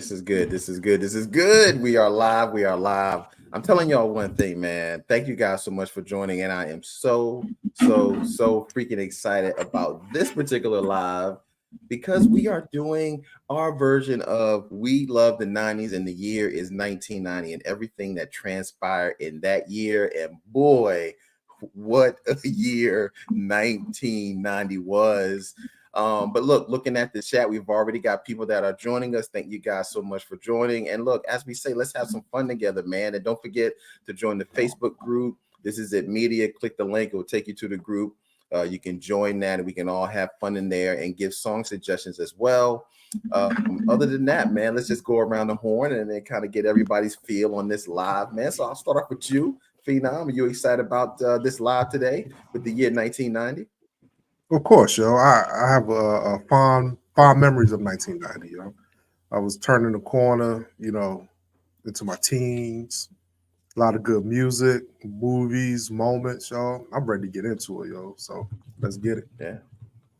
This is good. This is good. This is good. We are live. We are live. I'm telling y'all one thing, man. Thank you guys so much for joining. And I am so freaking excited about this particular live because we are doing our version of We Love the 90s, and the year is 1990 and everything that transpired in that year. And boy, what a year 1990 was. But looking at the chat, we've already got people that are joining us. Thank you guys so much for joining. And look, as we say, let's have some fun together, man. And don't forget to join the Facebook group. This is it media. Click the link. It will take you to the group. You can join that and we can all have fun in there and give song suggestions as well. Other than that, man, let's just go around the horn and then kind of get everybody's feel on this live, man. So I'll start off with you, Phenom. Are you excited about this live today with the year 1990? Of course, yo. I have a fond memories of 1990. Yo, I was turning the corner, into my teens. A lot of good music, movies, moments, yo. I'm ready to get into it, yo. So let's get it. Yeah,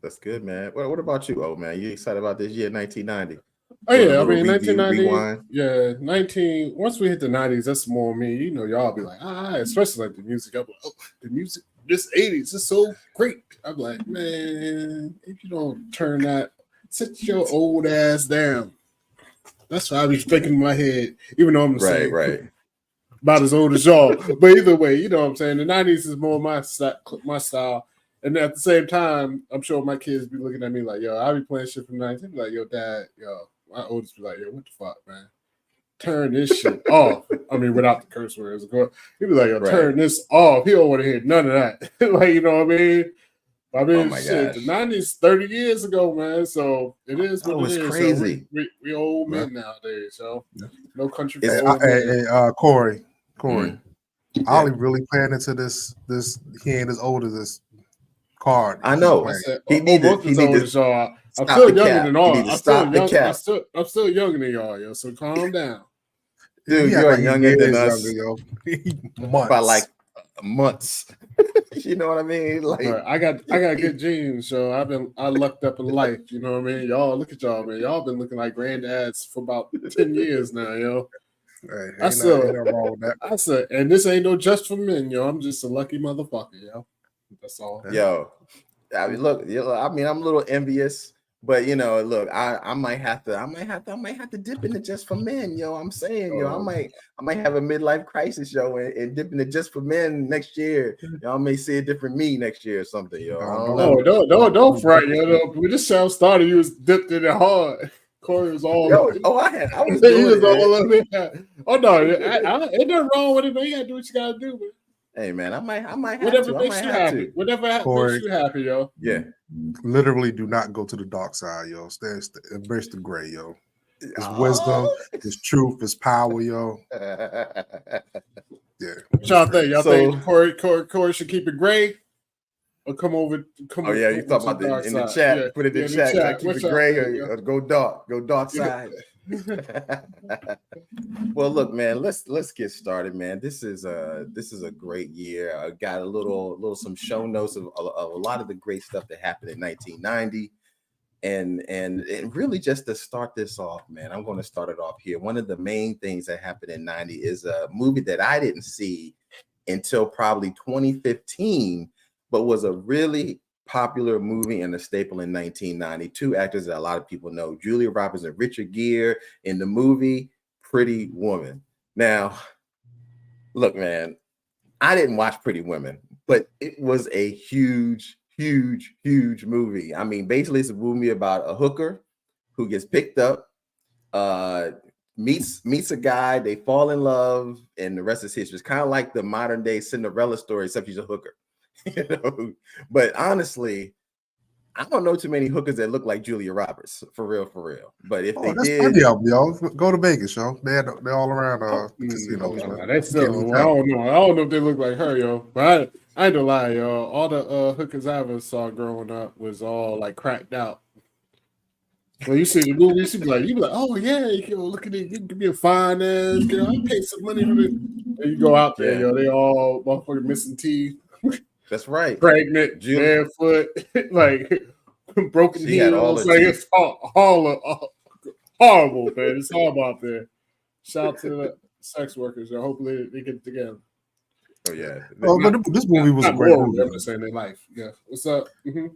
that's good, man. What about you, old man? You excited about this year 1990? Oh yeah, I mean 1990. Yeah, 19. Once we hit the 90s, that's more me. Y'all be like, especially like the music. I'm like, oh, the music. This 80s is so great. I'm like, man, if you don't turn that, sit your old ass down. That's what I be thinking in my head, even though I'm the same, right. About as old as y'all. But either way, you know what I'm saying? The 90s is more my style. And at the same time, I'm sure my kids be looking at me like, yo, I be playing shit from the 90s. Be like, yo, dad, yo, my oldest be like, yo, what the fuck, man? Turn this shit off. I mean, without the curse words. He'd be like, yo, turn this off. He don't want to hear none of that. Like, you know what I mean? Shit, the 90s, 30 years ago, man. So it is what it is. Crazy. So we old men nowadays, so no country for old men. Hey, Corey. Ollie really playing into this. He ain't as old as this card. I know. He need to. I'm still younger than all. I'm still younger than y'all, yo. So calm down. Dude, you're younger than us, yo. By like months. You know what I mean? Like, I got good genes, so I lucked up in life. You know what I mean? Y'all look at y'all, man. Y'all been looking like granddads for about 10 years now, yo. Hey, ain't nothing wrong with that. I said, and this ain't no just for men, yo. I'm just a lucky motherfucker, yo. That's all. Yo, I mean, look, I'm a little envious. But look, I might have to dip into just for men, yo. I'm saying, yo, I might have a midlife crisis, yo, and dip into just for men next year. Y'all may see a different me next year or something, yo. Don't fret, yo. When this show started, you was dipped in it hard. Corey was all. I was doing it. All of it. Oh no, ain't nothing wrong with it, man. You gotta do what you gotta do, man. Hey man, I might have whatever to. makes you happy. Whatever makes you happy, yo. Yeah. Literally, do not go to the dark side, yo. Embrace the gray, yo. It's wisdom, it's truth, it's power, yo. Yeah. What y'all think? Y'all think Corey should keep it gray? Or come over? Oh yeah, you talking about in the chat? Yeah. Put it in the chat. Keep it gray or go dark. Go dark side. Well, look, man. Let's get started, man. This is a great year. I got some show notes of a lot of the great stuff that happened in 1990, and really just to start this off, man. I'm going to start it off here. One of the main things that happened in 90 is a movie that I didn't see until probably 2015, but was a really popular movie and a staple in 1990. Two actors that a lot of people know, Julia Roberts and Richard Gere, in the movie Pretty Woman. Now, look, man, I didn't watch Pretty Women, but it was a huge movie. I mean, basically, it's a movie about a hooker who gets picked up, meets a guy, they fall in love, and the rest is history. It's kind of like the modern day Cinderella story, except she's a hooker. But honestly, I don't know too many hookers that look like Julia Roberts, for real. But if they did, y'all go to Vegas, yo. They're all around the casinos. I don't know if they look like her, yo. But I ain't gonna lie, yo. All the hookers I ever saw growing up was all like cracked out. When you see the movie, you be like, oh yeah, yo, look at it, you can be a fine ass girl. I pay some money for it. And you go out there, yo, they all motherfucking missing teeth. That's right. Pregnant, barefoot, like broken heels. Like it's all horrible, man. It's horrible out there. Shout out to the sex workers. Hopefully they get together. Oh yeah. But this movie was a great movie. I'm just saying their life. Yeah. What's up? Mm-hmm.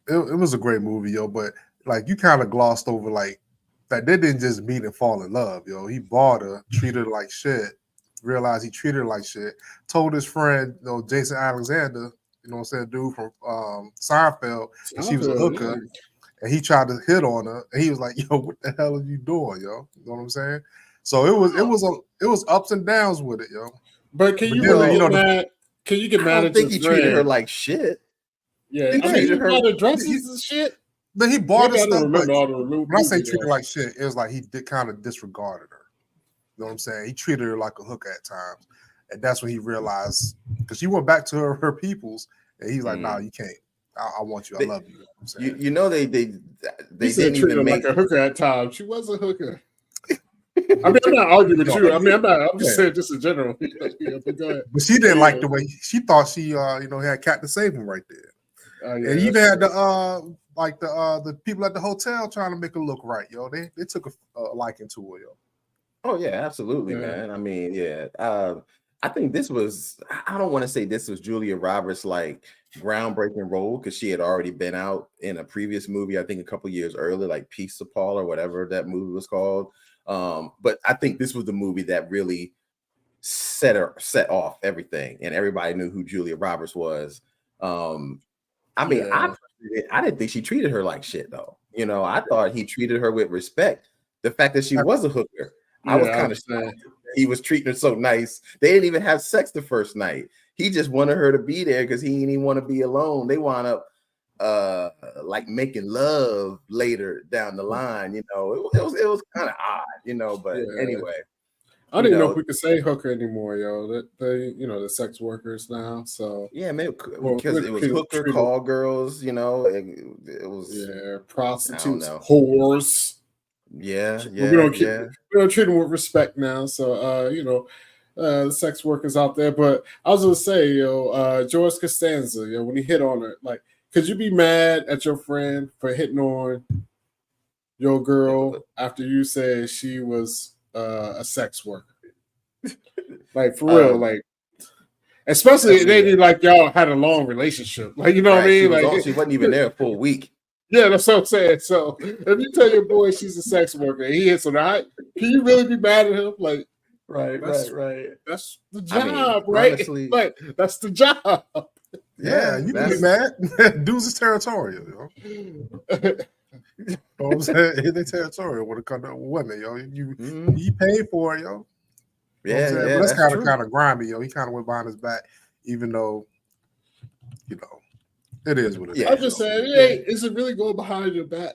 It was a great movie, yo. But like you kind of glossed over like that they didn't just meet and fall in love, yo. He bought her, treated her like shit, realized he treated her like shit, told his friend, Jason Alexander, what I'm saying, dude from Seinfeld, and she was a hooker, and he tried to hit on her, and he was like, yo, what the hell are you doing, yo? You know what I'm saying? So it was ups and downs with it, yo. But can you get mad? Can you get mad? I don't think he treated her like shit. Yeah, he treated her like dresses and shit. Then he bought her stuff. When I say treated like shit, it was like he kind of disregarded her. You know what I'm saying? He treated her like a hooker at times, and that's when he realized because she went back to her peoples, and he's like, "Nah, you can't. I want you. I love you." You know they didn't even make like a hooker at times. She was a hooker. I mean, I'm not arguing with you. I mean, I'm just saying, just in general. But she didn't like the way she thought she, had Captain Saving right there. And even had the people at the hotel trying to make her look right, yo. They took a liking to her, yo. Oh yeah, absolutely, man. I mean, yeah. I think this was. I don't want to say this was Julia Roberts' like groundbreaking role because she had already been out in a previous movie. I think a couple years earlier, like Peace to Paul or whatever that movie was called. But I think this was the movie that really set off everything, and everybody knew who Julia Roberts was. I mean, I didn't think she treated her like shit though. I thought he treated her with respect. The fact that she was a hooker, I was kind of shocked. He was treating her so nice. They didn't even have sex the first night. He just wanted her to be there because he didn't even want to be alone. They wound up like making love later down the line. It was kind of odd, but anyway. I didn't know if we could say hooker anymore, yo. That they, the sex workers now. So yeah, maybe because it was hooker, call girls, it was prostitutes, whores. Yeah. We don't treat them with respect now. So the sex workers out there. But I was gonna say, George Costanza, when he hit on her, like, could you be mad at your friend for hitting on your girl after you said she was a sex worker? Like, for real, like, especially they did like y'all had a long relationship. Like, what I mean? She wasn't even there for a week. Yeah, that's what I'm saying. So if you tell your boy she's a sex worker and he hits on her, can you really be mad at him? Like, right. That's the job, right? Honestly, like, that's the job. Yeah, you can be mad. Dudes is territorial, I'm saying? They territorial when it comes to women, yo. You pay for it, yo. Yeah, but that's kind of grimy, yo. He kind of went behind his back, even though, it is what it is. I'm just saying, is it really going behind your back?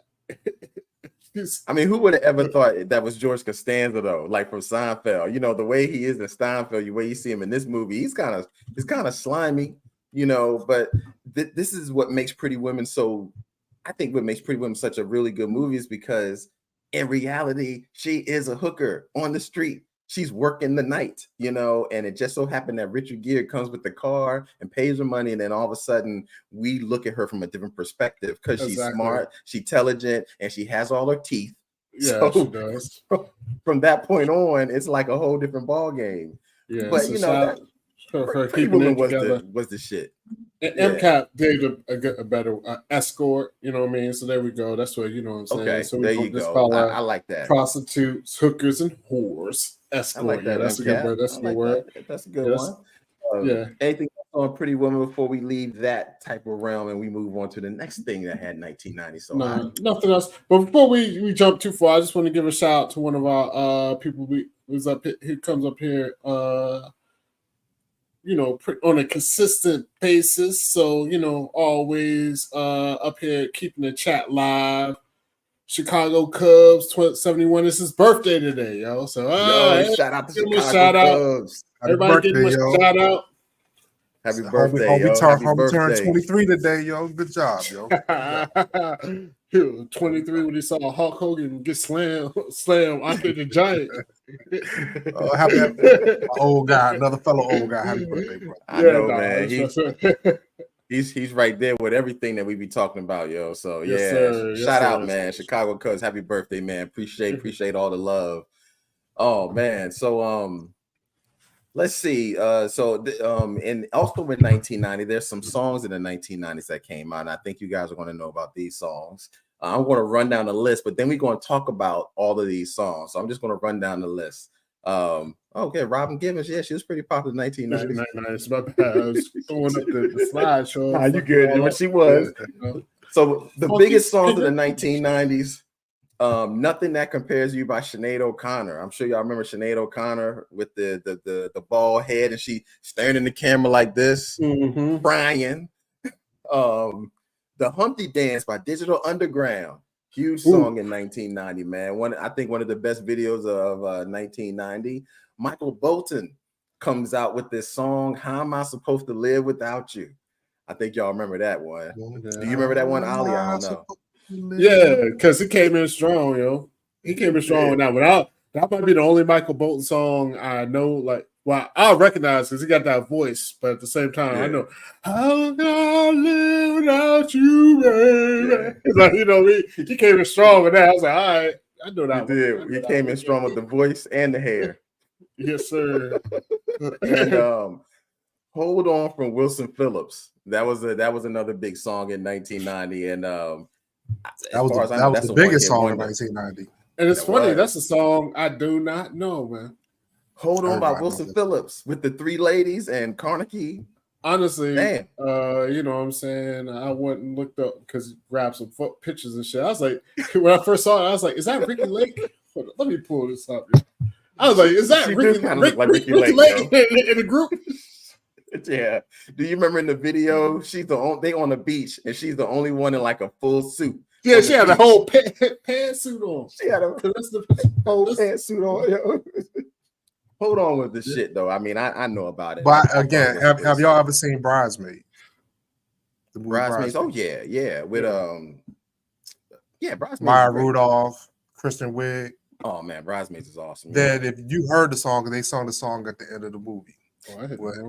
I mean, who would have ever thought that was George Costanza though? Like from Seinfeld, the way he is in Seinfeld, the way you see him in this movie, he's kind of slimy, But this is what makes Pretty Women so. I think what makes Pretty Women such a really good movie is because in reality, she is a hooker on the street. She's working the night, and it just so happened that Richard Gere comes with the car and pays her money. And then all of a sudden we look at her from a different perspective because she's smart, she's intelligent, and she has all her teeth. Yeah, so she does. From that point on, it's like a whole different ball game. Yeah, but for keeping it together was the shit. And MCAP gave a better escort, you know what I mean? So there we go. That's what, what I'm saying. Okay, so there you go. I like that. Prostitutes, hookers, and whores. Escort. I like that. That's a good word. That's a good word. That's a good one. Anything else on Pretty Woman before we leave that type of realm and we move on to the next thing that had 1990? So no, nothing else. But before we jump too far, I just want to give a shout out to one of our people who's up here, who comes up here on a consistent basis. So, always up here keeping the chat live. Chicago Cubs 71. It's his birthday today, yo. So shout out to Chicago Cubs. Everybody give him a shout out. Happy birthday, yo. Homie turned 23 today, yo. Good job, yo. 23 when he saw Hulk Hogan get slammed Andre the Giant. Happy old guy, another fellow old guy. Happy birthday, bro. I know, man. He's right there with everything that we be talking about, yo. So Yes, yeah, sir. Yes, shout sir. out, man. Chicago Cubs, happy birthday, man. Appreciate all the love. Oh man, so let's see. And also in 1990, there's some songs in the 1990s that came out. And I think you guys are going to know about these songs. I'm going to run down the list, but then we're going to talk about all of these songs. So I'm just going to run down the list. Okay, Robin Givens, yeah, she was pretty popular in the 1990s. Nice, my bad. I was throwing up the slideshow. Nah, you good? What she was. So the biggest songs of the 1990s. Nothing That Compares to You by Sinead O'Connor. I'm sure y'all remember Sinead O'Connor with the bald head and she staring in the camera like this, crying. The Humpty Dance by Digital Underground. Huge song in 1990, man. I think one of the best videos of 1990. Michael Bolton comes out with this song, How Am I Supposed to Live Without You? I think y'all remember that one. Do you remember that one, Ali? I don't know. Yeah, because he came in strong, yo. He came in strong with that one. That might be the only Michael Bolton song I know. Like, well, I recognize because he got that voice, but at the same time, I know how can I live without you, baby. It's like, you know, he came in strong with that. I was like, all right, I know that. He did. He came in strong with the voice and the hair. Yes, sir. And Hold On from Wilson Phillips. That was another big song in 1990, and that was the biggest song in 1990. And it's funny, that's a song I do not know, man. Hold On by Wilson Phillips with the three ladies and Carnegie. Honestly, you know what I'm saying? I went and looked up because he grabbed some pictures and shit. I was like, when I first saw it, I was like, is that Ricky Lake? Let me pull this up. I was like, is that Ricky Lake in the group? Yeah. Do you remember in the video? They on the beach and she's the only one in like a full suit. Yeah, she had a whole pantsuit on. She had a whole pantsuit on. Yo. Hold on with this shit though. I mean, I know about it. But again, have y'all ever seen Bridesmaid? Bridesmaids. Oh yeah. With Bridesmaids. Maya Rudolph, Kristen Wiig. Oh man, Bridesmaids is awesome. Then if you heard the song, they sung the song at the end of the movie.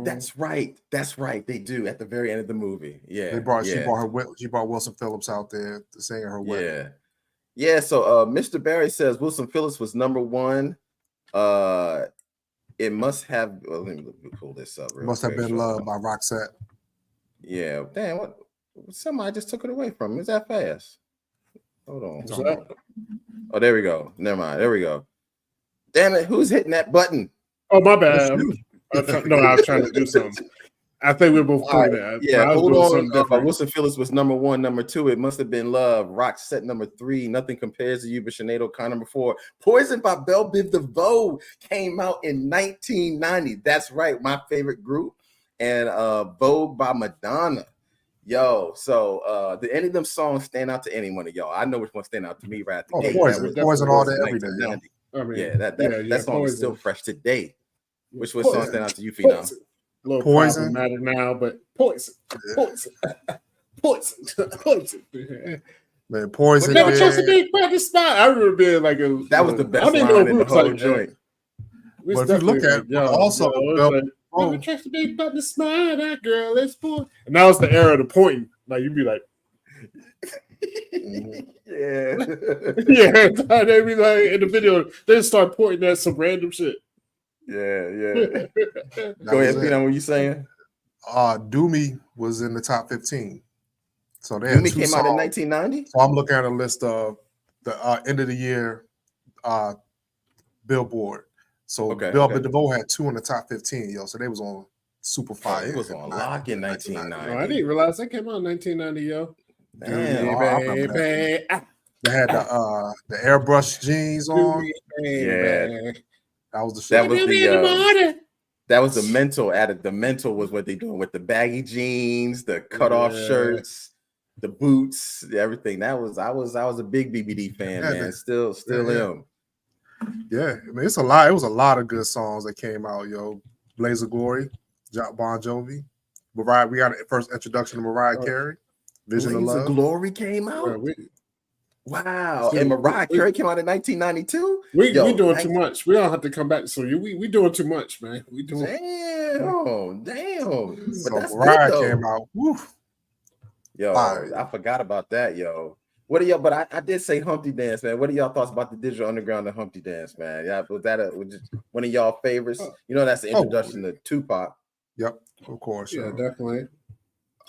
That's right. They do at the very end of the movie. Yeah. She brought Wilson Phillips out there to sing her wedding. Yeah. So Mr. Barry says Wilson Phillips was number one. It must have. Well, let me pull this up. Must have been Love by Roxette. Yeah. Damn. What? Somebody just took it away from me. Is that fast? Hold on. Oh, there we go. Never mind. There we go. Damn it! Who's hitting that button? Oh, my bad. No, I was trying to do something. I think we're both doing that. Yeah, Hold On. Wilson Phillips was number one. Number two, It Must Have Been Love. Roxette number three. Nothing Compares to You by Sinead O'Connor number four. Poison by Belle Biv DeVoe came out in 1990. That's right, my favorite group. And Vogue by Madonna. Yo, so do any of them songs stand out to any one of y'all? I know which one stand out to me right at the gate. Poison all day, every day. I mean, that song is still fresh today. Which song stand out to you, Phenom? Poison matter now, but poison. Man, Poison. Never chose to be practice spot. I remember being like that was the best line in the whole joint. But if you look at also, never chose to be but the smart, that girl is born. And that was the era of the pointing. Like you'd be like, yeah. They'd be like in the video, they start pointing at some random shit. Yeah. Go ahead, Pino. What you saying? Do Me was in the top 15. So they Do Me came out in 1990. So I'm looking at a list of the end of the year Billboard. So Belle Biv DeVoe had two in the top 15, yo. So they was on super fire. It was on lock in 1990. I didn't realize that came out in 1990, yo. Damn. They had the airbrush jeans on. Yeah. That was the shit. That was the mental added. The mental was what they doing with the baggy jeans, the cutoff shirts, the boots, everything. I was a big BBD fan, man. Still am. Yeah, I mean it's a lot. It was a lot of good songs that came out, yo. Blaze of Glory, Bon Jovi, Mariah. We got a first introduction to Mariah Carey. Vision of Love. Blaze of Glory came out. Wow, and Mariah Carey came out in 1992. We doing too much. We don't have to come back. So we doing too much, man. We doing. Damn. So Mariah came out. Woo. Yo, Fire. I forgot about that, yo. What are y'all? But I did say Humpty Dance, man. What are y'all thoughts about the Digital Underground and Humpty Dance, man? Yeah, was that one of y'all favorites? You know, that's the introduction to Tupac. Yep, of course. Yeah, yo. definitely.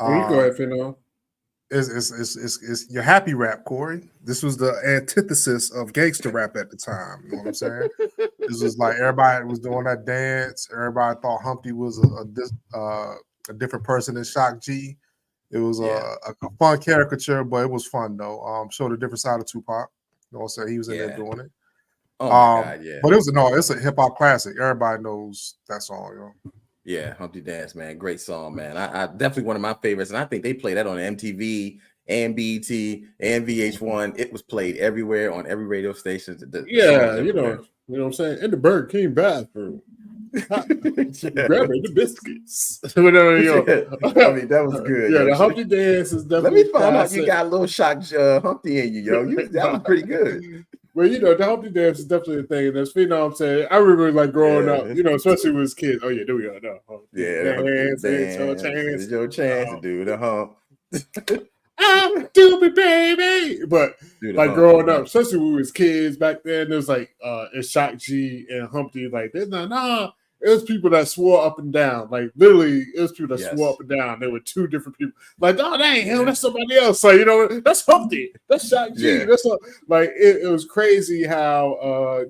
You go ahead, Fino. It's your happy rap, Corey. This was the antithesis of gangster rap at the time. You know what I'm saying? This was like everybody was doing that dance. Everybody thought Humpty was a different person than Shock G. It was a fun caricature, but it was fun though. Showed a different side of Tupac. You know what I'm saying? He was in there doing it. Oh my God, yeah. But it's a hip hop classic. Everybody knows that song, yo. Yeah, Humpty Dance, man. Great song, man. I definitely one of my favorites. And I think they played that on MTV and BET and VH1. It was played everywhere on every radio station. You know what I'm saying? In the Burger King bathroom. Grabbing the biscuits. Whatever, I mean, that was good. Yeah, the Humpty Dance is definitely. Let me find out you got a little Shock Humpty in you, yo. That was pretty good. Well, the Humpty Dance is definitely a thing. And that's, you know what I'm saying? I remember like growing up, especially with kids. Oh, yeah, there we go. No, It's your chance to do the hump. I'm stupid, baby. But like growing up, especially when we was kids back then, there was like it's Shock G and Humpty. Like, there's no. It was people that swore up and down. Like, literally, it was people that swore up and down. There were two different people. Like, oh, that ain't him. That's somebody else. So, that's Humpty. That's Shock G. Yeah. That's like, it was crazy how,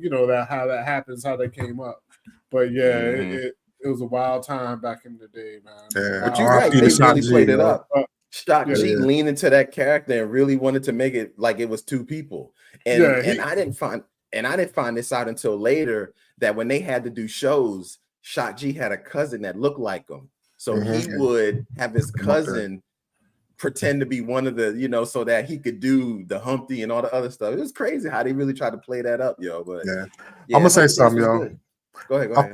how that happens, how they came up. But, yeah, it was a wild time back in the day, man. Yeah. But you're right. They really played it up. Shock G leaned into that character and really wanted to make it like it was two people. And I didn't find this out until later that when they had to do shows, Shock G had a cousin that looked like him. So he would have his cousin pretend to be one of the, so that he could do the Humpty and all the other stuff. It was crazy how they really tried to play that up, yo. But I'm gonna say something, yo. Go ahead. I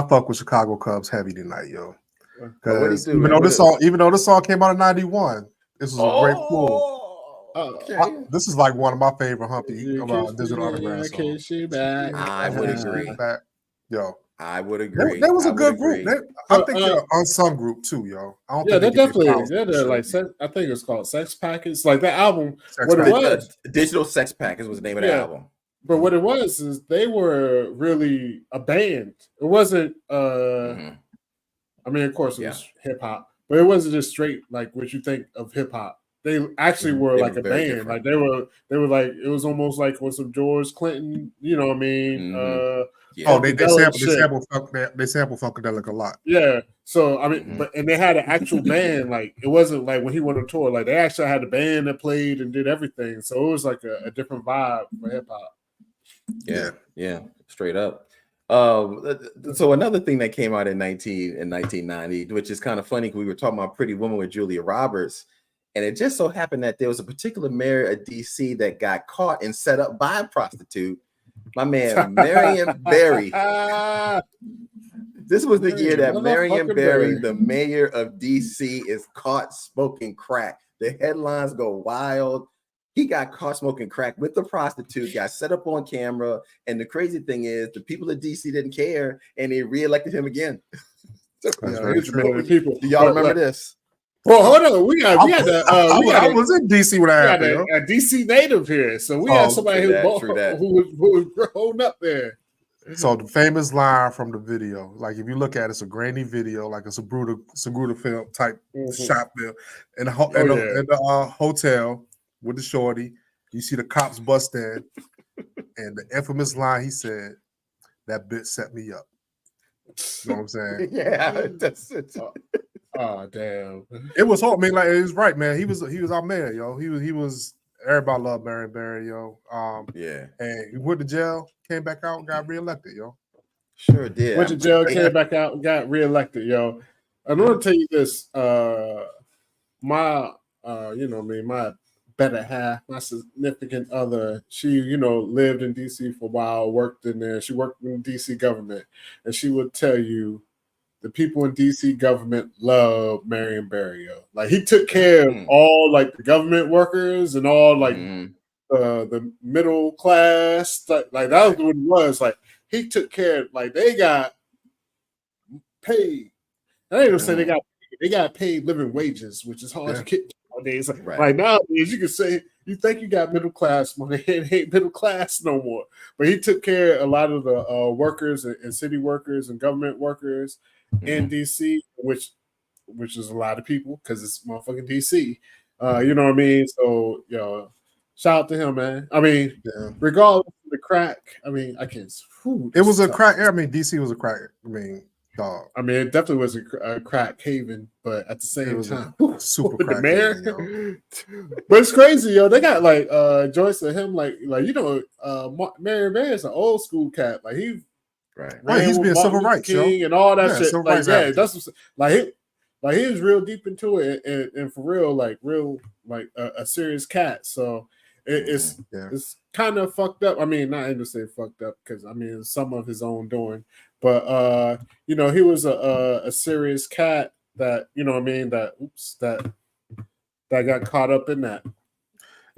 fuck with Chicago Cubs heavy tonight, yo. Because even though this song came out in '91, this was a great pull. Okay. This is like one of my favorite Humpty Digital Underground songs. I would agree. I would agree. That was a good group. I think they're an unsung group too, yo. They're definitely like I think it's called Sex Package. Like that album, what it was, Digital Sex Package was the name of the album. But what it was is they were really a band. It wasn't. I mean, of course, it was hip hop, but it wasn't just straight like what you think of hip hop. They actually were like a band. Different. Like they were like, it was almost like with some George Clinton, you know what I mean? They sample Funkadelic a lot. Yeah. So I mean, and they had an actual band. Like it wasn't like when he went on tour. Like they actually had a band that played and did everything. So it was like a different vibe for hip hop. Yeah, straight up. So another thing that came out in 1990, which is kind of funny because we were talking about Pretty Woman with Julia Roberts. And it just so happened that there was a particular mayor of DC that got caught and set up by a prostitute. My man, Marion Barry. This was the year that Marion Barry, the mayor of DC, is caught smoking crack. The headlines go wild. He got caught smoking crack with the prostitute, got set up on camera. And the crazy thing is the people of DC didn't care and they reelected him again. Do y'all remember this? Well, hold on. I was in DC when I happened. A DC native here, so we had somebody who was holding up there. So the famous line from the video, like if you look at it, it's a grainy video, like it's a Sagruda film type shot film, in the hotel with the shorty. You see the cops bust in, and the infamous line he said, "That bitch set me up." You know what I'm saying? Yeah, that's it. Oh damn! It was hard. I mean, like it was right, man. He was our mayor, yo. He was. Everybody loved Marion Barry, yo. And he went to jail, came back out, and got reelected, yo. Sure did. Went to jail, came back out, and got reelected, yo. I'm gonna tell you this. My better half, my significant other, she, lived in DC for a while, worked in there. She worked in the DC government, and she would tell you. The people in DC government love Marion Barry. Like he took care of all like the government workers and all like the middle class. Like that was what it was. Like he took care of, like they got paid. I ain't gonna say they got paid living wages, which is hard to get nowadays. Right. Like nowadays, you can say you think you got middle class money, it ain't middle class no more. But he took care of a lot of the workers and city workers and government workers in DC, which is a lot of people because it's motherfucking DC. You know what I mean? So, shout out to him, man. I mean, regardless of the crack, I mean, I can't. It was a crack. I mean, DC was a crack. I mean, dog. I mean, it definitely was a crack haven, but at the same time, super with crack the mayor. haven, But it's crazy, yo. They got like Joyce and him, like Marion Barry is an old school cat. Like he, he's being civil rights, King and all that shit. Like, that's like he was real deep into it, and for real, a serious cat. So it's kind of fucked up. I mean, not even to say fucked up because I mean it's some of his own doing, but he was a serious cat that what I mean that got caught up in that.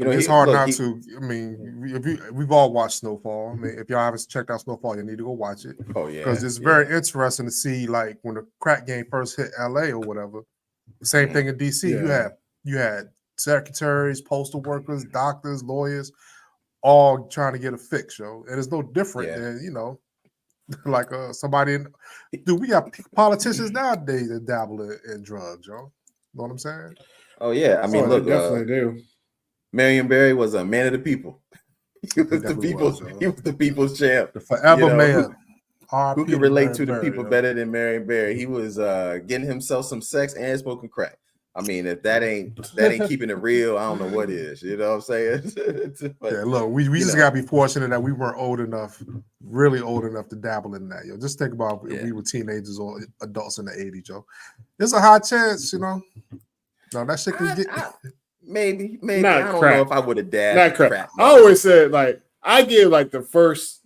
It's hard not to. I mean, we've all watched Snowfall. I mean, if y'all haven't checked out Snowfall, you need to go watch it. Oh yeah, because it's very interesting to see like when the crack game first hit LA or whatever. Same thing in DC. You had secretaries, postal workers, doctors, lawyers, all trying to get a fix, yo. And it's no different than like somebody. Dude, we got politicians nowadays that dabble in drugs, yo. Know what I'm saying? Oh yeah, I mean, look, definitely do. Marion Barry was a man of the people. He was the people's champ. The forever man. Who can relate to the people better than Marion Barry? He was getting himself some sex and smoking crack. I mean, if that ain't keeping it real, I don't know what is. You know what I'm saying? But, look, we just gotta be fortunate that we weren't really old enough to dabble in that, yo. Just think about if we were teenagers or adults in the 80s, yo. There's a high chance, No, that shit can get. Maybe. Not I don't know if I would have dabbed. Not crack. I always said I give the first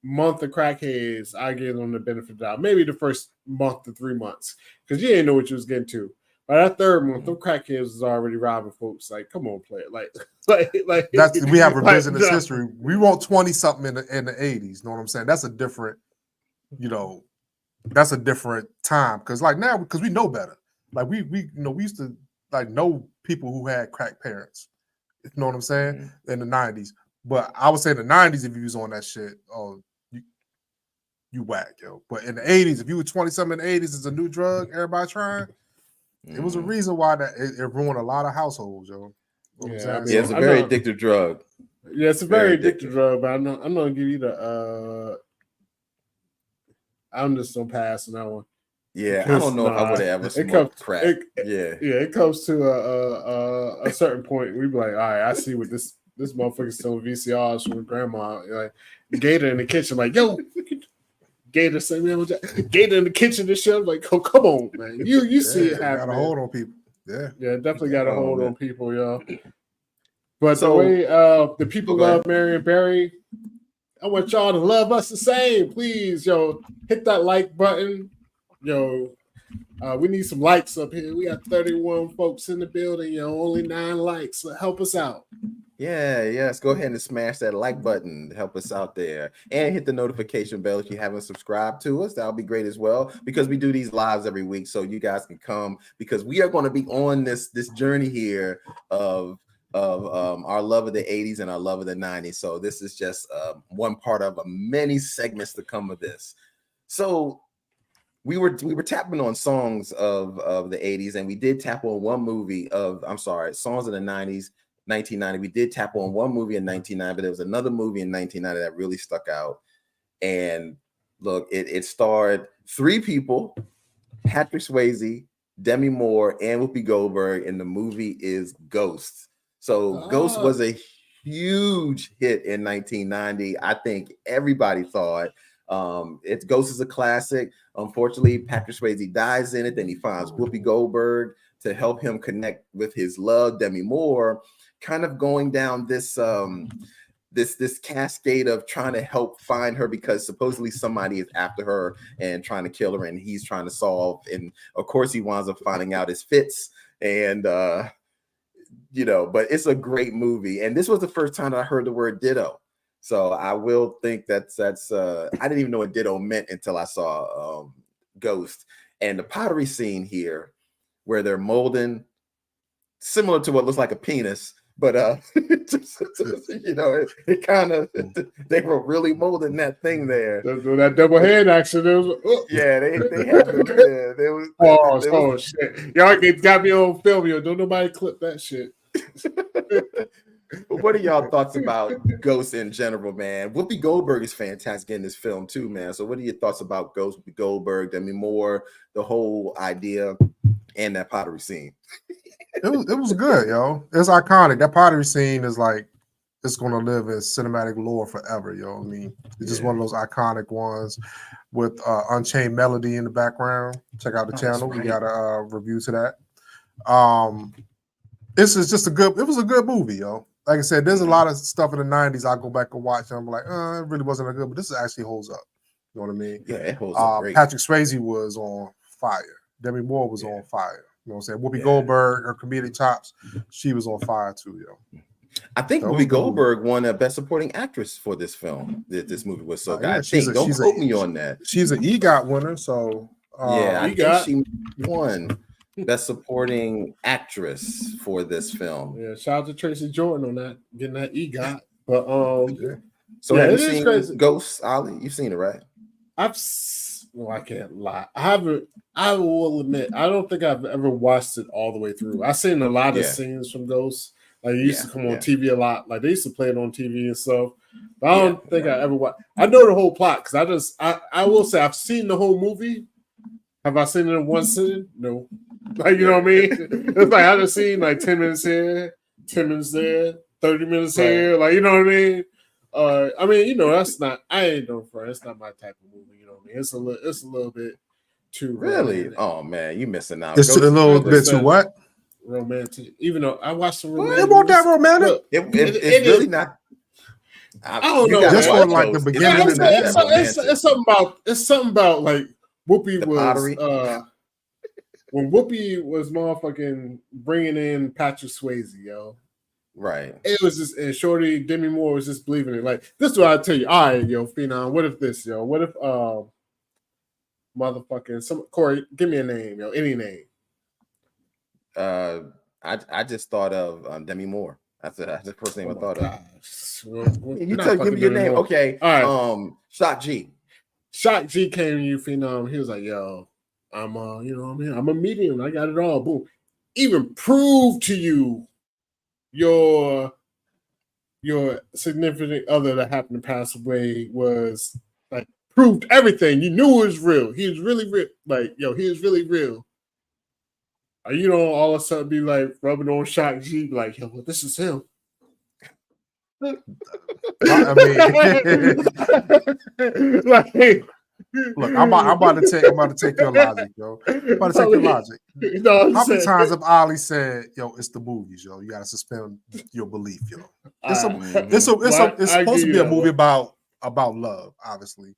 month of crackheads, I give them the benefit of the doubt. Maybe the first month to 3 months because you didn't know what you was getting to. By that third month, them crackheads was already robbing folks. Like, come on, play it. That's we have revisionist history. We want 20 something in the 80s. Know what I'm saying? That's a different, that's a different time because now because we know better. Like we used to know people who had crack parents. You know what I'm saying? In the 90s. But I would say in the 90s, if you was on that shit, you whack, yo. But in the 80s, if you were 20-something in the 80s, it's a new drug, everybody trying. It was a reason why that it ruined a lot of households, yo. It's a very addictive drug. Yeah, it's a very addictive drug, but I'm gonna give you the I'm just gonna pass on that one. Yeah, I don't know if I would have ever smoked crack. It comes to a certain point. We be like, all right, I see what this motherfucker's selling VCRs from grandma. Like Gator in the kitchen, like, yo, Gator Gator in the kitchen and shit. I'm like, oh, come on, man. You see it happen. Got a hold on people. Yeah, definitely got a hold on people, yo. But the way the people love Marion Barry, I want y'all to love us the same, please, yo. Hit that like button, yo. We need some likes up here. We got 31 folks in the building, yo. Only 9 likes. So help us out. Yes. Go ahead and smash that like button to help us out there. And hit the notification bell if you haven't subscribed to us. That'll be great as well because we do these lives every week so you guys can come because we are going to be on this journey here of our love of the 80s and our love of the 90s. So this is just one part of many segments to come of this. So we were tapping on songs of the 80s and we did tap on one movie songs of the 90s. 1990. We did tap on one movie in 1990, but there was another movie in 1990 that really stuck out. And look, it starred 3 people: Patrick Swayze, Demi Moore, and Whoopi Goldberg. And the movie is Ghost. So Ghost was a huge hit in 1990. I think everybody thought Ghost is a classic. Unfortunately, Patrick Swayze dies in it. Then he finds Whoopi Goldberg to help him connect with his love, Demi Moore, kind of going down this this cascade of trying to help find her because supposedly somebody is after her and trying to kill her, and he's trying to solve. And of course, he winds up finding out his fits. And but it's a great movie. And this was the first time that I heard the word ditto. So I will think that's I didn't even know what ditto meant until I saw Ghost. And the pottery scene here, where they're molding similar to what looks like a penis, but it kind of they were really molding that thing there. That double hand action. It was, yeah, they had oh shit! Y'all got me on film. Yo, don't nobody clip that shit. What are y'all thoughts about Ghost in general, man? Whoopi Goldberg is fantastic in this film too, man. So what are your thoughts about Ghost, Whoopi Goldberg, Demi Moore, the whole idea, and that pottery scene? It was good, yo. It's iconic. That pottery scene is like it's gonna live in cinematic lore forever, yo. I mean, it's just one of those iconic ones with Unchained Melody in the background. Check out the channel. Right. We got a review to that. This is just it was a good movie, yo. Like I said, there's a lot of stuff in the 90s I go back and watch and I'm like, it really wasn't that good, but this actually holds up. You know what I mean? Yeah, it holds up great. Patrick Swayze was on fire. Demi Moore was on fire. You know what I'm saying? Whoopi Goldberg, her comedic chops, she was on fire too, yo. I think Whoopi Goldberg won a Best Supporting Actress for this film. This movie was so good. I think. Don't quote me on that. She's an EGOT winner, so I think she won Best Supporting Actress for this film. Yeah, shout out to Tracy Jordan on that, getting that EGOT. But So have you seen Ghost, Ollie? You've seen it, right? I can't lie. I haven't. I will admit, I don't think I've ever watched it all the way through. I've seen a lot of scenes from Ghost. Like it used to come on TV a lot. Like they used to play it on TV and stuff. But I don't think I ever watched. I know the whole plot because I will say I've seen the whole movie. Have I seen it in one sitting? No. Like you know what I mean? It's like I just seen like 10 minutes here, 10 minutes there, 30 minutes here. Like you know what I mean? I mean, that's not. I ain't no friend. It's not my type of movie. You know what I mean? It's a little bit too really. Oh man, you missing out. It's a little bit too what? Romantic. Even though I watched some romantic. It wasn't that romantic. Look, it's really not. I don't know. Just for like the beginning. It's something about like Whoopi was when Whoopi was motherfucking bringing in Patrick Swayze, yo. Right. It was just, and Shorty Demi Moore was just believing it. Like, this is what I tell you. All right, yo, Phenom, what if this, yo? What if motherfucking Corey, give me a name, yo, any name. I just thought of Demi Moore. That's the first name I thought of. You give me your name. Moore. Okay. All right. Shock G. Shock G came to you, Phenom. He was like, yo, I'm you know what I mean? I'm a medium. I got it all. Boom. Even prove to you your significant other that happened to pass away was like proved everything. You knew it was real. He was really real. Like, yo, he was really real. You don't all of a sudden be like rubbing on Shock G, like, yo, this is him. I mean, like, look, I'm about to take your logic, yo. I'm about to take your logic. How many times have Ali said, yo, it's the movies, yo? You gotta suspend your belief, yo. It's supposed to be a movie about love, obviously.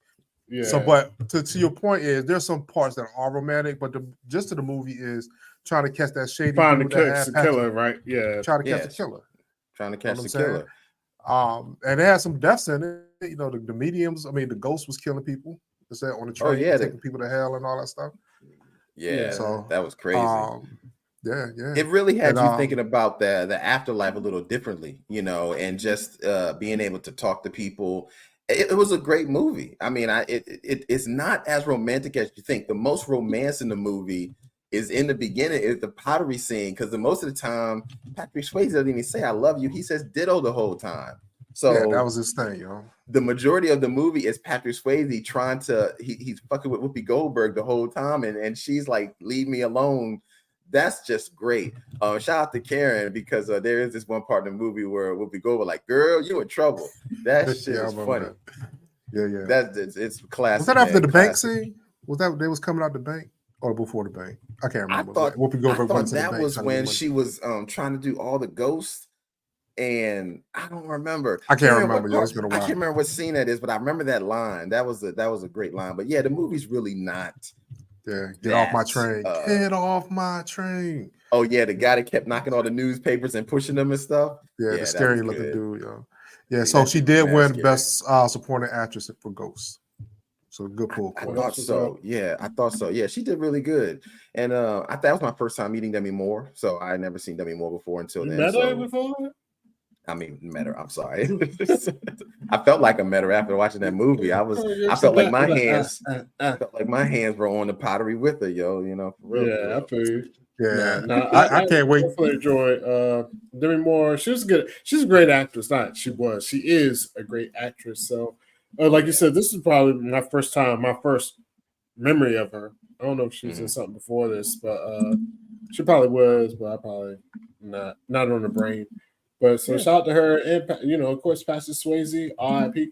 Yeah. So, but to your point is there's some parts that are romantic, but the gist of the movie is trying to catch that shady find the killer, right? Yeah. Trying to catch the killer. Trying to catch the killer. And it has some deaths in it. You know, the mediums, I mean, the ghost was killing people. Is that on the train, taking people to hell and all that stuff? Yeah, so that was crazy. Yeah. It really had you thinking about the afterlife a little differently, and just being able to talk to people. It was a great movie. I mean, it's not as romantic as you think. The most romance in the movie is in the beginning, is the pottery scene, because most of the time, Patrick Swayze doesn't even say "I love you." He says "ditto" the whole time. So that was his thing, yo. The majority of the movie is Patrick Swayze trying to he's fucking with Whoopi Goldberg the whole time, and she's like, "Leave me alone." That's just great. Shout out to Karen, because there is this one part in the movie where Whoopi Goldberg like, "Girl, you in trouble." That shit is funny. That. Yeah. It's classic. Was that after the bank scene? Was that they was coming out the bank or before the bank? I can't remember. Whoopi Goldberg went to the bank. That was when she was trying to do all the ghosts, and I don't remember. I can't remember. It's been a while. I can't remember what scene that is, but I remember that line. That was a great line. But yeah, the movie's really not. Yeah, get off my train. Get off my train. Oh yeah, the guy that kept knocking all the newspapers and pushing them and stuff. Yeah, the scary looking dude, yo. Yeah, so she did win Best Supporting Actress for Ghost. So good pull. I Corey. thought so. Yeah, I thought so. Yeah, she did really good. And I thought that was my first time meeting Demi Moore. So I had never seen Demi Moore before until You then. met her So before? I mean, met her. I'm sorry. I felt like I met her after watching that movie. I felt like my hands felt like my hands were on the pottery with her, yo. You know, for real. Yeah, I feel you. Yeah, I can't wait. Definitely enjoy Demi Moore. She was good. She's a great actress. She is a great actress. So, like you said, this is probably my first memory of her. I don't know if she was in something before this, but she probably was. But I probably not on the brain. But so shout out to her, and of course, Pastor Swayze, R.I.P.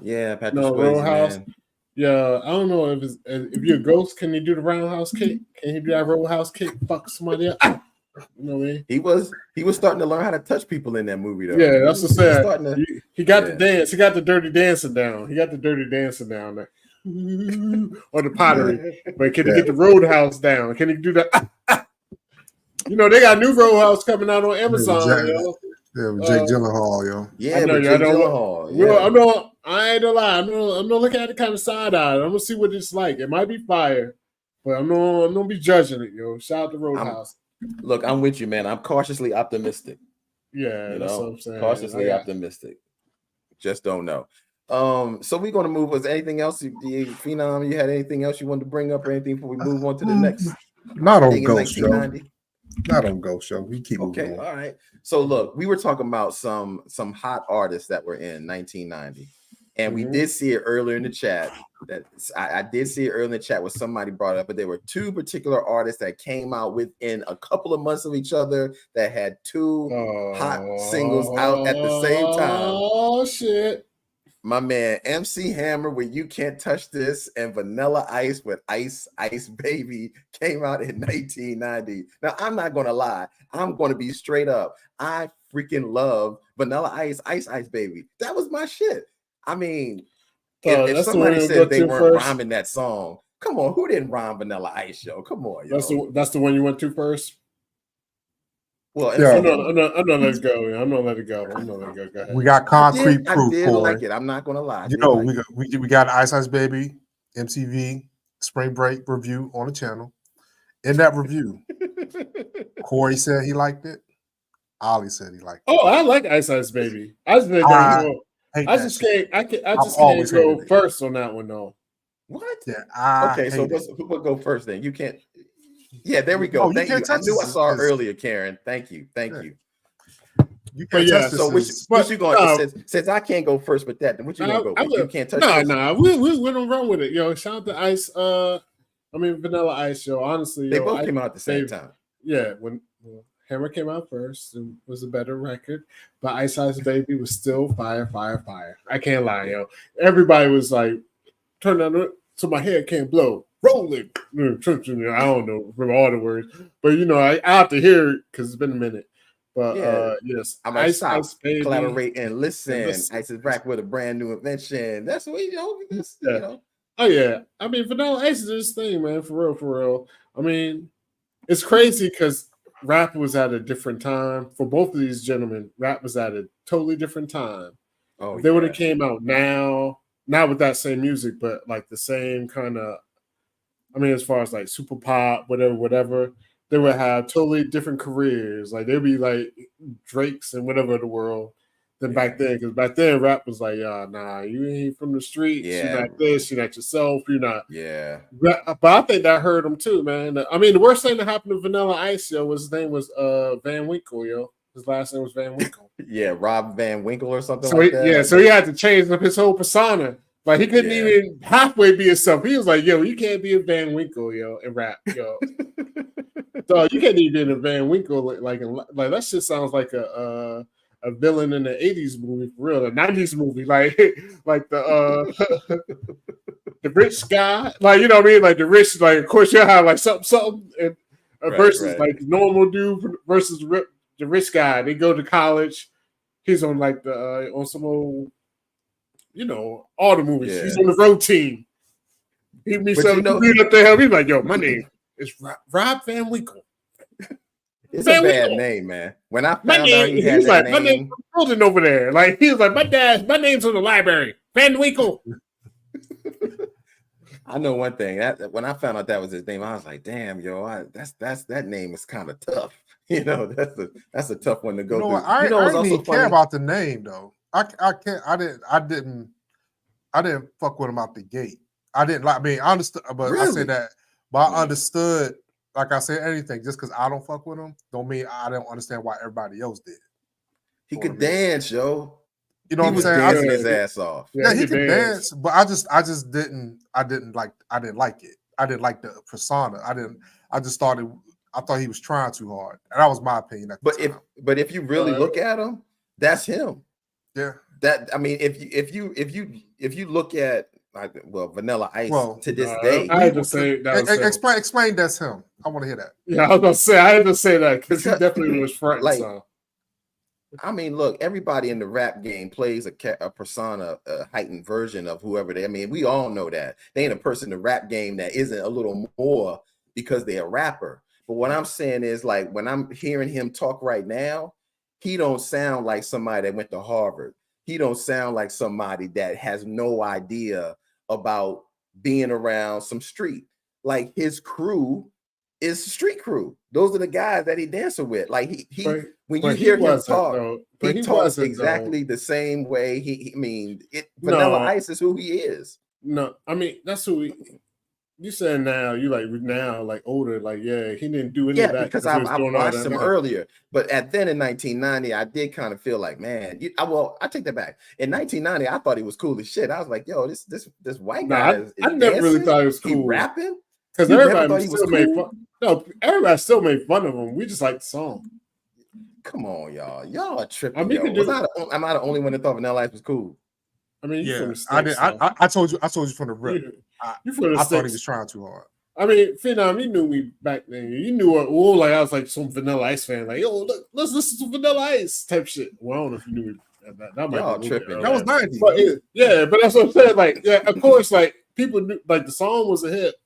Yeah, Patrick Swayze, Roadhouse. man. Yeah, I don't know if you're a ghost, can you do the roundhouse kick? Can he do that roadhouse kick? Fuck somebody up. You know what I mean? He was starting to learn how to touch people in that movie, though. Yeah, that's what I'm saying. He got the Yeah. dance. He got the dirty dancing down. He got the dirty dancing down there. Or the pottery. But can he get the roadhouse down? Can he do that? They got a new roadhouse coming out on Amazon, yo. Yeah, with Jake Gyllenhaal, yo. Yeah, with Jake Gyllenhaal. Yeah. I ain't gonna lie. I'm gonna look at it kind of side eye. I'm gonna see what it's like. It might be fire, but I'm gonna be judging it, yo. Shout out to Roadhouse. Look, I'm with you, man. I'm cautiously optimistic. Yeah, that's what I'm saying. Cautiously optimistic. Just don't know. So we're gonna move. Was there anything else, Phenom? You had anything else you wanted to bring up or anything before we move on to the next? Not on Ghost Show. Not on Ghost Show. We keep moving on. All right. So look, we were talking about some hot artists that were in 1990, and we did see it earlier in the chat. That I did see it earlier in the chat where somebody brought it up, but there were two particular artists that came out within a couple of months of each other that had two hot singles out at the same time. Oh shit! My man MC Hammer with You Can't Touch This and Vanilla Ice with Ice Ice Baby came out in 1990. Now, I'm not going to lie. I'm going to be straight up. I freaking love Vanilla Ice, Ice Ice Baby. That was my shit. I mean, if somebody said they weren't rhyming that song, come on, who didn't rhyme Vanilla Ice, yo? Come on, yo. That's the one you went to first? Well, yeah, I'm gonna let it go. I'm gonna let it go. Go ahead. We got concrete proof. I did like it. I'm not gonna lie. We got Ice Ice Baby MTV Spring Break review on the channel. In that review, Corey said he liked it. Ollie said he liked it. Oh, I like Ice Ice Baby. I just can't go first on that one though. What? Yeah. Okay, so we'll go first then. You can't. Yeah, there we go. Thank you. I knew I saw it earlier, Karen. Thank you. You can't so what you going? Since I can't go first with that, then what you gonna go with? You can't touch this? Nah. We don't run with it, yo. Shout out to Ice. Vanilla Ice, yo. Honestly, they both came out at the same time. Yeah, when Hammer came out first, it was a better record, but Ice Ice Baby was still fire. I can't lie, yo. Everybody was like, turn on so my hair can't blow. Rolling. I don't know from all the words, but I have to hear it because it's been a minute. But yes, I'm Ice Ice Baby, collaborate and listen. Ice is back with a brand new invention. That's what Oh yeah, Vanilla Ice is this thing, man. For real. It's crazy because rap was at a different time for both of these gentlemen. Rap was at a totally different time. If they would have came out now, not with that same music, but like the same kind of. As far as like super pop, whatever, they would have totally different careers. Like they'd be like Drakes and whatever of the world than back then. Because back then, rap was like, nah, you ain't from the streets. Yeah. You're not this. You're not yourself. You're not. Yeah. But I think that hurt them too, man. The worst thing that happened to Vanilla Ice, yo, his name was Van Winkle, yo. His last name was Van Winkle. Yeah, Rob Van Winkle or something like that. Yeah, so he had to change up his whole persona. Like he couldn't even halfway be himself. He was like, "Yo, you can't be a Van Winkle, yo, and rap, yo." So you can't even be a Van Winkle like that. Shit sounds like a villain in the '80s movie for real, a '90s movie, like the the rich guy, like what I mean, like the rich, like of course you'll have like something, and versus like normal dude versus the rich guy. They go to college. He's on like the on some old. All the movies. Yeah. He's on the road team. He meets up there. He's like, "Yo, my name is Rob Van Winkle." It's a bad name, man. When I found out he had that name, my name's building over there. Like he was like, my name's on the library. Van Winkle. I know one thing. That when I found out that was his name, I was like, "Damn, yo, that's that name is kind of tough." You know, that's a tough one to go You know through. what? I It's didn't also even care funny. about the name though. I can't. I didn't fuck with him out the gate. I didn't like. I mean, I understood, but I Really? said that. But I Mhm. understood. Like I said, anything just because I don't fuck with him, don't mean I don't understand why everybody else did. He Know could what I mean? dance, yo. You know He what I'm was saying? dancing his ass off. Yeah, he could dance, but I just didn't like it. I didn't like the persona. I just thought I thought he was trying too hard. And that was my opinion at the time. But if you really look at him, that's him. Yeah. That I mean, if you look at like Vanilla Ice to this day, I had to say that was explain that's him. I want to hear that. Yeah, I was gonna say I had to say that because he definitely was front like. so. I mean, look, everybody in the rap game plays a persona, a heightened version of whoever they. I mean, we all know that. They ain't a person in the rap game that isn't a little more because they're a rapper. But what I'm saying is, like, when I'm hearing him talk right now, he don't sound like somebody that went to Harvard. He don't sound like somebody that has no idea about being around some street. Like his crew is street crew. Those are the guys that he dancing with. Like when you hear him talk, he talks exactly the same way. Vanilla Ice is who he is. No, I mean that's who you said now. You like older, like yeah, he didn't do any of that because I watched him earlier. But then in 1990, I did kind of feel like, man, I take that back. In 1990, I thought he was cool as shit. I was like, yo, this white guy is I never dancing, really thought he was cool. He rapping. Because everybody still made fun. No, everybody still made fun of him. We just like the song. Come on, y'all. Y'all are tripping. I mean, am I the only one that thought Vanilla Ice was cool? I mean, yeah, I did. I told you from the rip. I thought he was trying too hard. I mean, Phenom, you knew me back then. You knew like I was like some Vanilla Ice fan. Like, yo, look, let's listen to Vanilla Ice type shit. Well, I don't know if you knew me. That might be tripping. That was 90s. But that's what I'm saying. Like, yeah, of course, like people knew, like the song was a hit.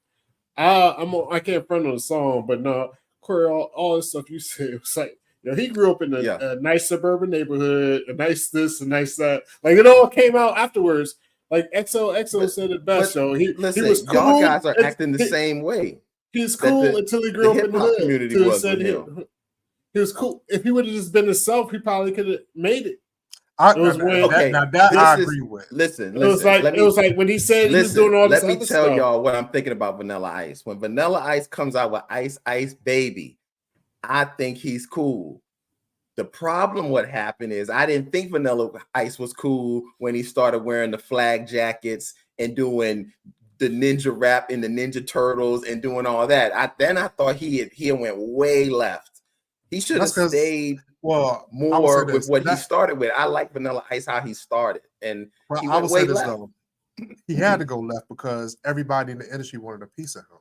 I can't front on the song, but no, Corey, all this stuff you said, it was like, he grew up in a nice suburban neighborhood, a nice this, a nice that. Like it all came out afterwards. Like XOXO said it best. So he was cool. Y'all guys are acting the same way. He's cool until he grew up in the hood. Community he was cool. If he would have just been himself, he probably could have made it. I agree with. Listen. It was like when he said he was doing all this. Let me tell y'all what I'm thinking about Vanilla Ice. When Vanilla Ice comes out with Ice Ice Baby, I think he's cool. The problem, what happened is I didn't think Vanilla Ice was cool when he started wearing the flag jackets and doing the ninja rap in the Ninja Turtles and doing all that. I thought he went way left. He should have stayed more with what he started with. I like Vanilla Ice how he started, and he went way left. Though, he had to go left because everybody in the industry wanted a piece of him.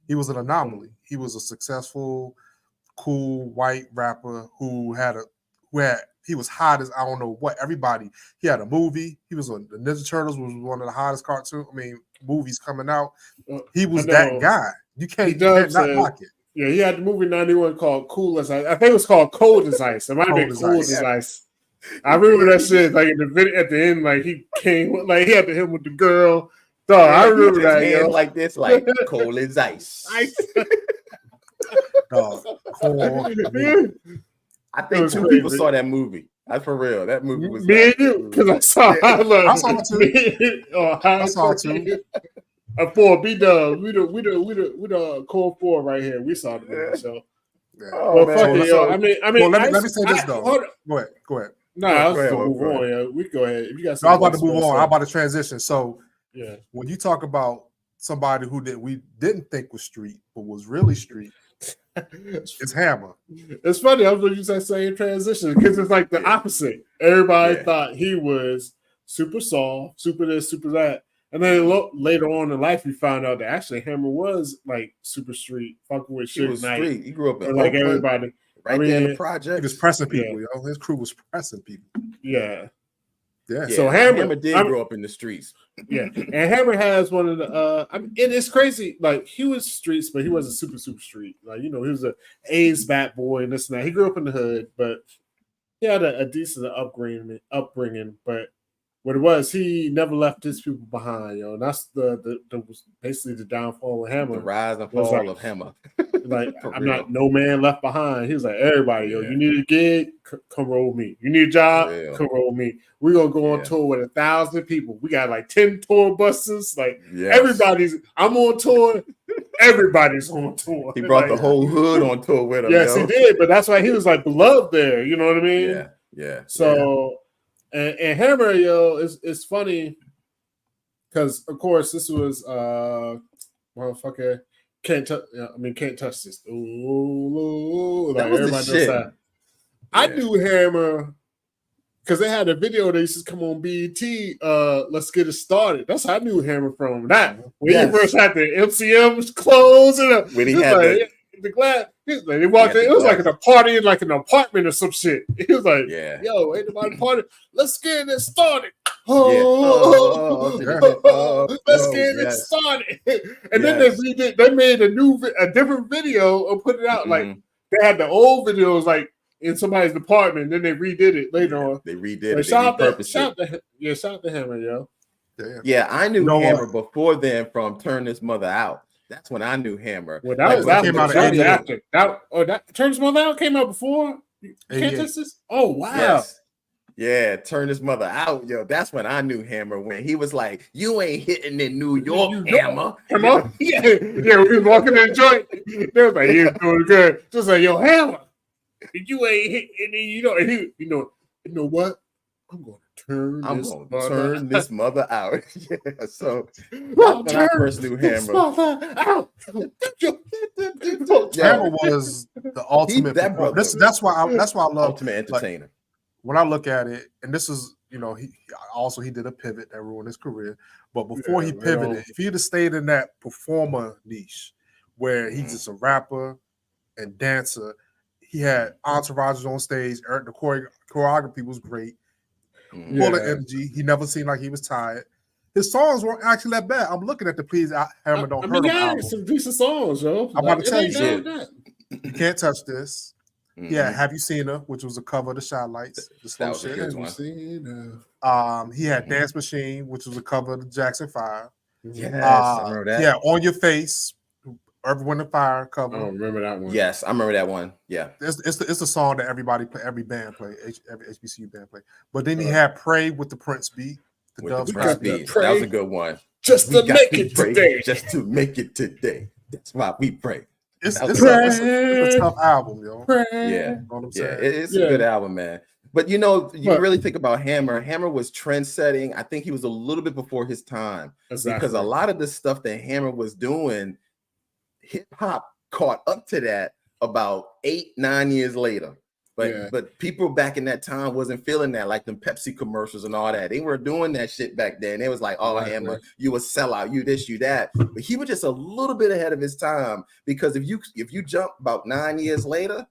He was an anomaly. He was a successful, cool white rapper who he was hot as I don't know what. Everybody. He had a movie. He was on the Ninja Turtles, was one of the hottest movies coming out. He was that guy. You can't not knock it. Yeah, he had the movie 91 called Cool as Ice. I think it was called Cold as Ice. It might have been Cold as Ice. I remember that shit. Like in the video at the end, like he came, like he had to him with the girl. So I remember that. Yo, like this, like cold as ice. I think two people saw that movie. That's for real. That movie was me and you, because I saw it too. I saw it too. For B-Dub, we the core four right here. We saw the movie, so. Yeah. Oh, well, fuck it, yo. I mean, let me say this though. Go ahead. No, I was going to move on. Yeah, we go ahead. If you got, I was about to move on. I'm about to transition. So, yeah, when you talk about somebody who we didn't think was street but was really street, it's Hammer. It's funny. I was going to use that same transition because it's like the opposite. Everybody thought he was super soft, super this, super that. And then later on in life, we found out that actually Hammer was like super street, fucking with shit. He was street. He grew up in like everybody, right there in the project. He was pressing people. Yo. His crew was pressing people. Yeah. So Hammer did grow up in the streets. Yeah, and Hammer has one of the. And it's crazy. Like he was streets, but he wasn't super street. Like he was a A's bat boy and this and that. He grew up in the hood, but he had a decent upbringing. But what it was, he never left his people behind, yo. And that's the basically the downfall of Hammer. The rise and fall of Hammer. Like, For I'm real. not no man left behind. He was like, everybody, yo, Yeah. you need a gig, come roll with me. You need a job, For real. come roll with me. We're gonna go on Yeah. tour with 1,000 people. We got like 10 tour buses. Like Yes. I'm on tour. Everybody's on tour. He brought Like, the whole hood on tour with him. yes, yo. he did, but that's why he was like beloved there. You know what I mean? Yeah, yeah. So, and Hammer, yo, it's funny because of course this was motherfucker can't touch this. Ooh, like That was the everybody knows shit. that. I Yeah. knew Hammer because they had a video that used to come on BET. Let's get it started. That's how I knew Hammer from that. When Yes. he first had the MCM's clothes and When he was had like, the glass. They walked in. It was like a party in like an apartment or some shit. He was like, Yeah. "Yo, ain't nobody party. Let's get it started. Let's get it started." And then they made a different video and put it out. Like they had the old videos like in somebody's department. Then they redid it later on. They redid Like, it. shout out Shout to Hammer, yo. Yeah, I knew know Hammer what? before then from Turn This Mother Out. That's when I knew Hammer. Well, that was Like, came out in that was 88. after. That Turn This Mother Out came out before. You can't 88. touch this. Oh wow. Yes. Yeah, Turn This Mother Out, yo. That's when I knew Hammer, when he was like, "You ain't hitting in New York, Hammer." Hammer? Yeah, we was walking in the joint. They was like, "You're doing good." Just like, "Yo, Hammer, you ain't hitting." And you know what? I'm going to turn this mother out. Yeah, so I'll when I turn first knew this Hammer. mother out. Hammer was the ultimate. that brother. That's why I love Ultimate entertainer. Like, when I look at it, and this is, he did a pivot that ruined his career. But before he pivoted, if he'd have stayed in that performer niche where he's just a rapper and dancer, he had entourages on stage. The choreography was great. Full of energy. He never seemed like he was tired. His songs weren't actually that bad. I'm looking at the Please Hammer Don't Hurt Him album. Some decent songs, yo. I'm about to tell you, that. You Can't Touch This. Yeah, Have You Seen Her, which was a cover of the Shy Lights, the slow shit. He had Dance Machine, which was a cover of the Jackson 5. Yes, I remember that. Yeah, On Your Face, Earth, Wind and Fire cover. I don't remember that one. Yes, I remember that one. Yeah, it's the song that everybody play, every band play, every HBCU band play. But then he had Pray with the Prince beat. With the Prince beat. That was a good one. Just to make it today. Just to make it today. That's why we pray. It's a tough album, yo. Yeah, you know what I'm saying? It's a good album, man. But you really think about Hammer. Hammer was trend setting. I think he was a little bit before his time because a lot of the stuff that Hammer was doing, hip hop caught up to that about 8-9 years later. But people back in that time wasn't feeling that, like them Pepsi commercials and all that. They weren't doing that shit back then. It was like, "Oh, Hammer, you a sellout, you this, you that." But he was just a little bit ahead of his time, because if you jump about 9 years later,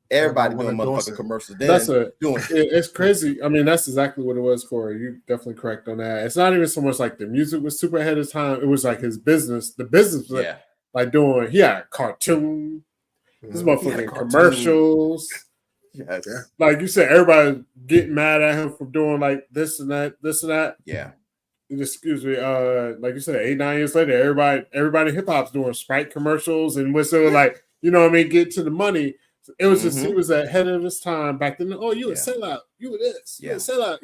everybody doing motherfucking commercials. It's crazy. I mean, that's exactly what it was, Corey. You definitely correct on that. It's not even so much like the music was super ahead of time. It was like his business. The business was like doing. He had cartoon. This motherfucking commercials. Yes. Like you said, everybody getting mad at him for doing like this and that. Yeah. Excuse me. Like you said, 8-9 years later, everybody hip hop's doing Sprite commercials and whistle, like, you know what I mean, get to the money. It was just he was ahead of his time back then. Oh, you a sellout. You were this. You a sellout.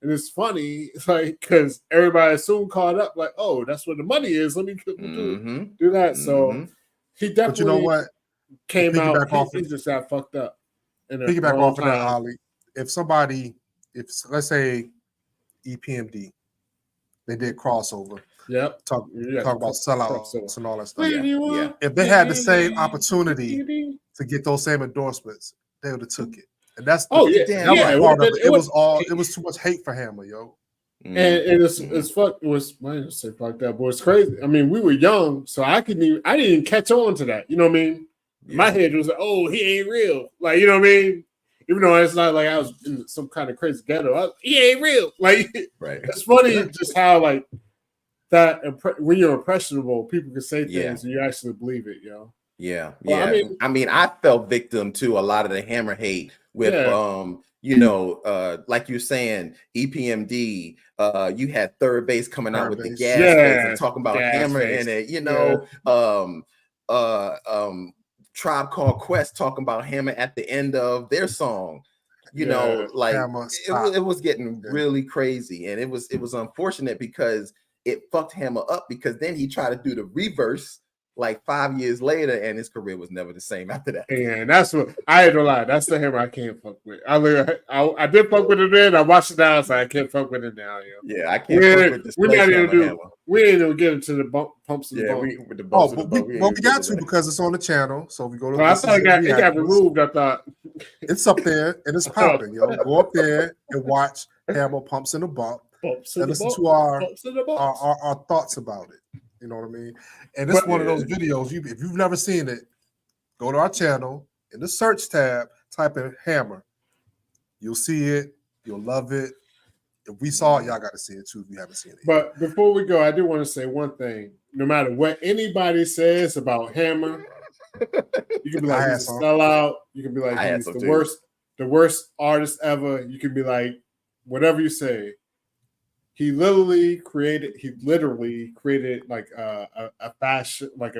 And it's funny, like, because everybody soon caught up, like, oh, that's where the money is. Let me do that. So he definitely, but you know what, came out. He just got fucked up. Piggyback off of that, Ollie. If let's say EPMD, they did crossover. Yep. Talk about sellouts and all that stuff. Yeah. If they had the same opportunity to get those same endorsements, they would have took it. And that's part of it. It was too much hate for Hammer, yo. And it's fuck. It was, I didn't say fuck that, but it's crazy. I mean, we were young, so I didn't even catch on to that. You know what I mean? Yeah. My head was like, oh, he ain't real. Like, you know what I mean? Even though it's not like I was in some kind of crazy ghetto. He ain't real. Like, it's funny just how, like, that when you're impressionable, people can say things and you actually believe it, yo. Yeah. I mean, I fell victim to a lot of the Hammer hate with you know, like you're saying, EPMD, you had Third Base coming out with the gas face and talking about Hammer in it, you know, Tribe Called Quest talking about Hammer at the end of their song. You know, like it was getting really crazy, and it was unfortunate because it fucked Hammer up, because then he tried to do the reverse like 5 years later, and his career was never the same after that. And that's what I ain't gonna lie. That's the Hammer I can't fuck with. I did fuck with it then. I watched it now, so I can't fuck with it now. Yo. Yeah, I can't fuck with this. We ain't gonna get into the pumps and bumps. With the bumps. We got to, because it's on the channel. So we go to. I thought it got removed. I thought it's up there and it's popping. Yo, go up there and watch Hammer Pumps in the Bump. And listen to our thoughts about it. You know what I mean? And it's one of those videos. If you've never seen it, go to our channel, in the search tab, type in Hammer. You'll see it. You'll love it. If we saw it, y'all got to see it too if you haven't seen it. But before we go, I do want to say one thing. No matter what anybody says about Hammer, you can be like, he's a sellout. You can be like, he's the worst artist ever. You can be like, whatever you say. He literally created like a fashion, like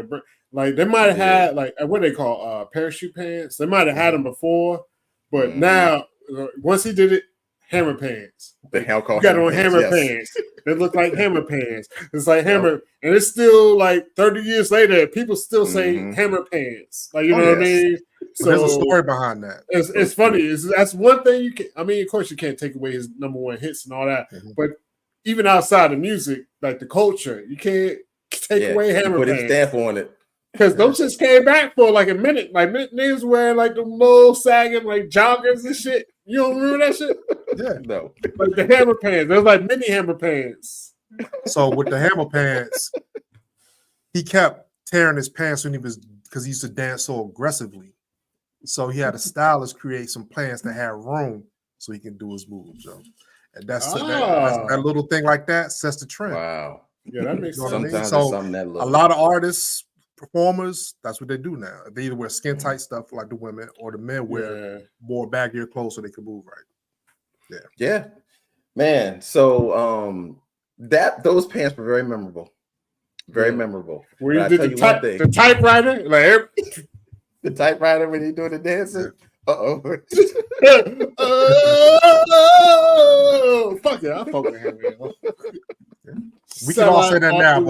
they might have had like what they call parachute pants. They might have had them before, but now once he did it, Hammer pants. The hell called got on Hammer pants. They look like Hammer pants. It's like Hammer, and it's still like 30 years later, people still say Hammer pants. Like you know what I mean? So there's a story behind that. It's funny. That's one thing you can. I mean, of course, you can't take away his number one hits and all that, but even outside of music, like the culture, you can't take away Hammer put pants. His stamp on it. Because those just came back for like a minute. Like niggas wearing like the low sagging like joggers and shit. You don't remember that shit? Yeah, no. Like the Hammer pants. There's like mini Hammer pants. So with the Hammer pants, he kept tearing his pants because he used to dance so aggressively. So he had a stylist create some pants that had room so he can do his moves. So. And that's that little thing like that sets the trend. Wow. Yeah, that makes sense. Sometimes so something that a lot of artists, performers, that's what they do now. They either wear skin tight stuff like the women, or the men wear more baggier clothes so they can move right. Yeah. Man. So those pants were very memorable. Very memorable. Where you did the typewriter? Like the typewriter when you doing the dancing. Oh, fuck it! I fuck with him. We can all say that now,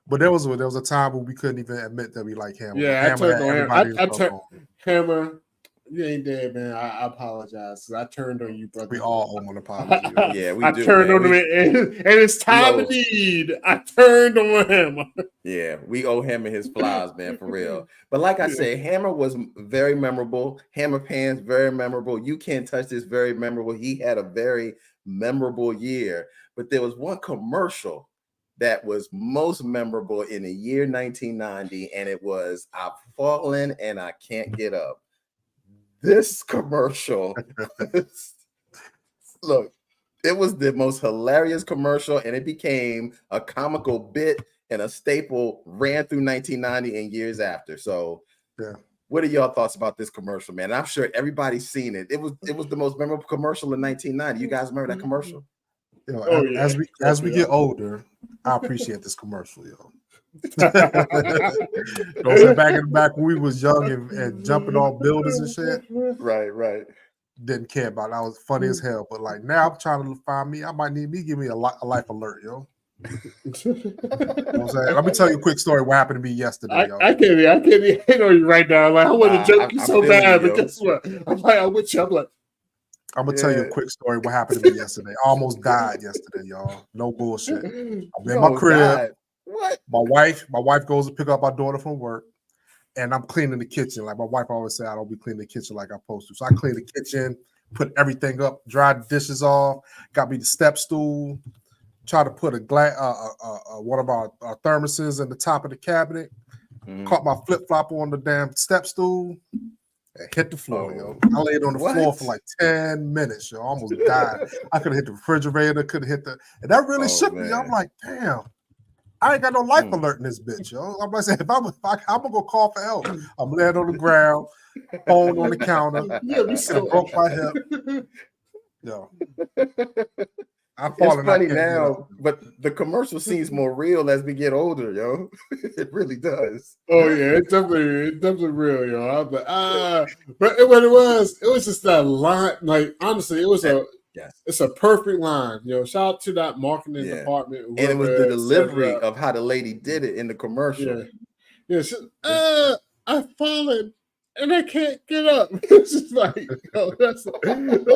but there was a time when we couldn't even admit that we like Hammer. Yeah, I turned on him. Hammer, you ain't dead, man. I apologize. I turned on you, brother. We all owe an apology. Yeah, we do. I turned on him, and it's time of need. I turned on him. Yeah, we owe him and his flies, man, for real. But like I said, Hammer was very memorable. Hammer pants, very memorable. You Can't Touch This, very memorable. He had a very memorable year. But there was one commercial that was most memorable in the year 1990, and it was I've Fallen and I Can't Get Up. This commercial, look, it was the most hilarious commercial, and it became a comical bit and a staple, ran through 1990 and years after. So, what are y'all thoughts about this commercial, man? I'm sure everybody's seen it. It was the most memorable commercial in 1990. You guys remember that commercial? You know, as we get older, I appreciate this commercial, yo. Back in the back when we was young and jumping off buildings and shit. Right. Didn't care about it. I was funny as hell. But like now I'm trying to find me. I might need give me a life alert, yo. You know what I'm saying? Let me tell you a quick story what happened to me yesterday, yo. I can't hit on you right now. Like I want to joke you so bad, but guess what? I'm with you. I'm gonna tell you a quick story what happened to me yesterday. I almost died yesterday, y'all. No bullshit. I'm in my crib. God. What? My wife goes to pick up my daughter from work, and I'm cleaning the kitchen. Like my wife always say, I don't be cleaning the kitchen like I'm supposed to. So I clean the kitchen, put everything up, dry the dishes off, got me the step stool, try to put one of our thermoses in the top of the cabinet, caught my flip-flop on the damn step stool, and hit the floor, yo. I laid on the floor for like 10 minutes, yo. I almost died. I could have hit the refrigerator, and that really shook me. I'm like, damn. I ain't got no life alert in this bitch, yo. I'm like, if I'm gonna go call for help, I'm laying on the ground, phone on the counter. Yeah, we so broke my hip. Yo, I'm It's falling. funny now, but the commercial seems more real as we get older, yo. It really does. Oh yeah, it's definitely real, yo. I was like, but what it was just that line. Like honestly, it's a perfect line, yo. Shout out to that marketing department, and it was the delivery of how the lady did it in the commercial. I've fallen and I can't get up. It's just like, yo, that's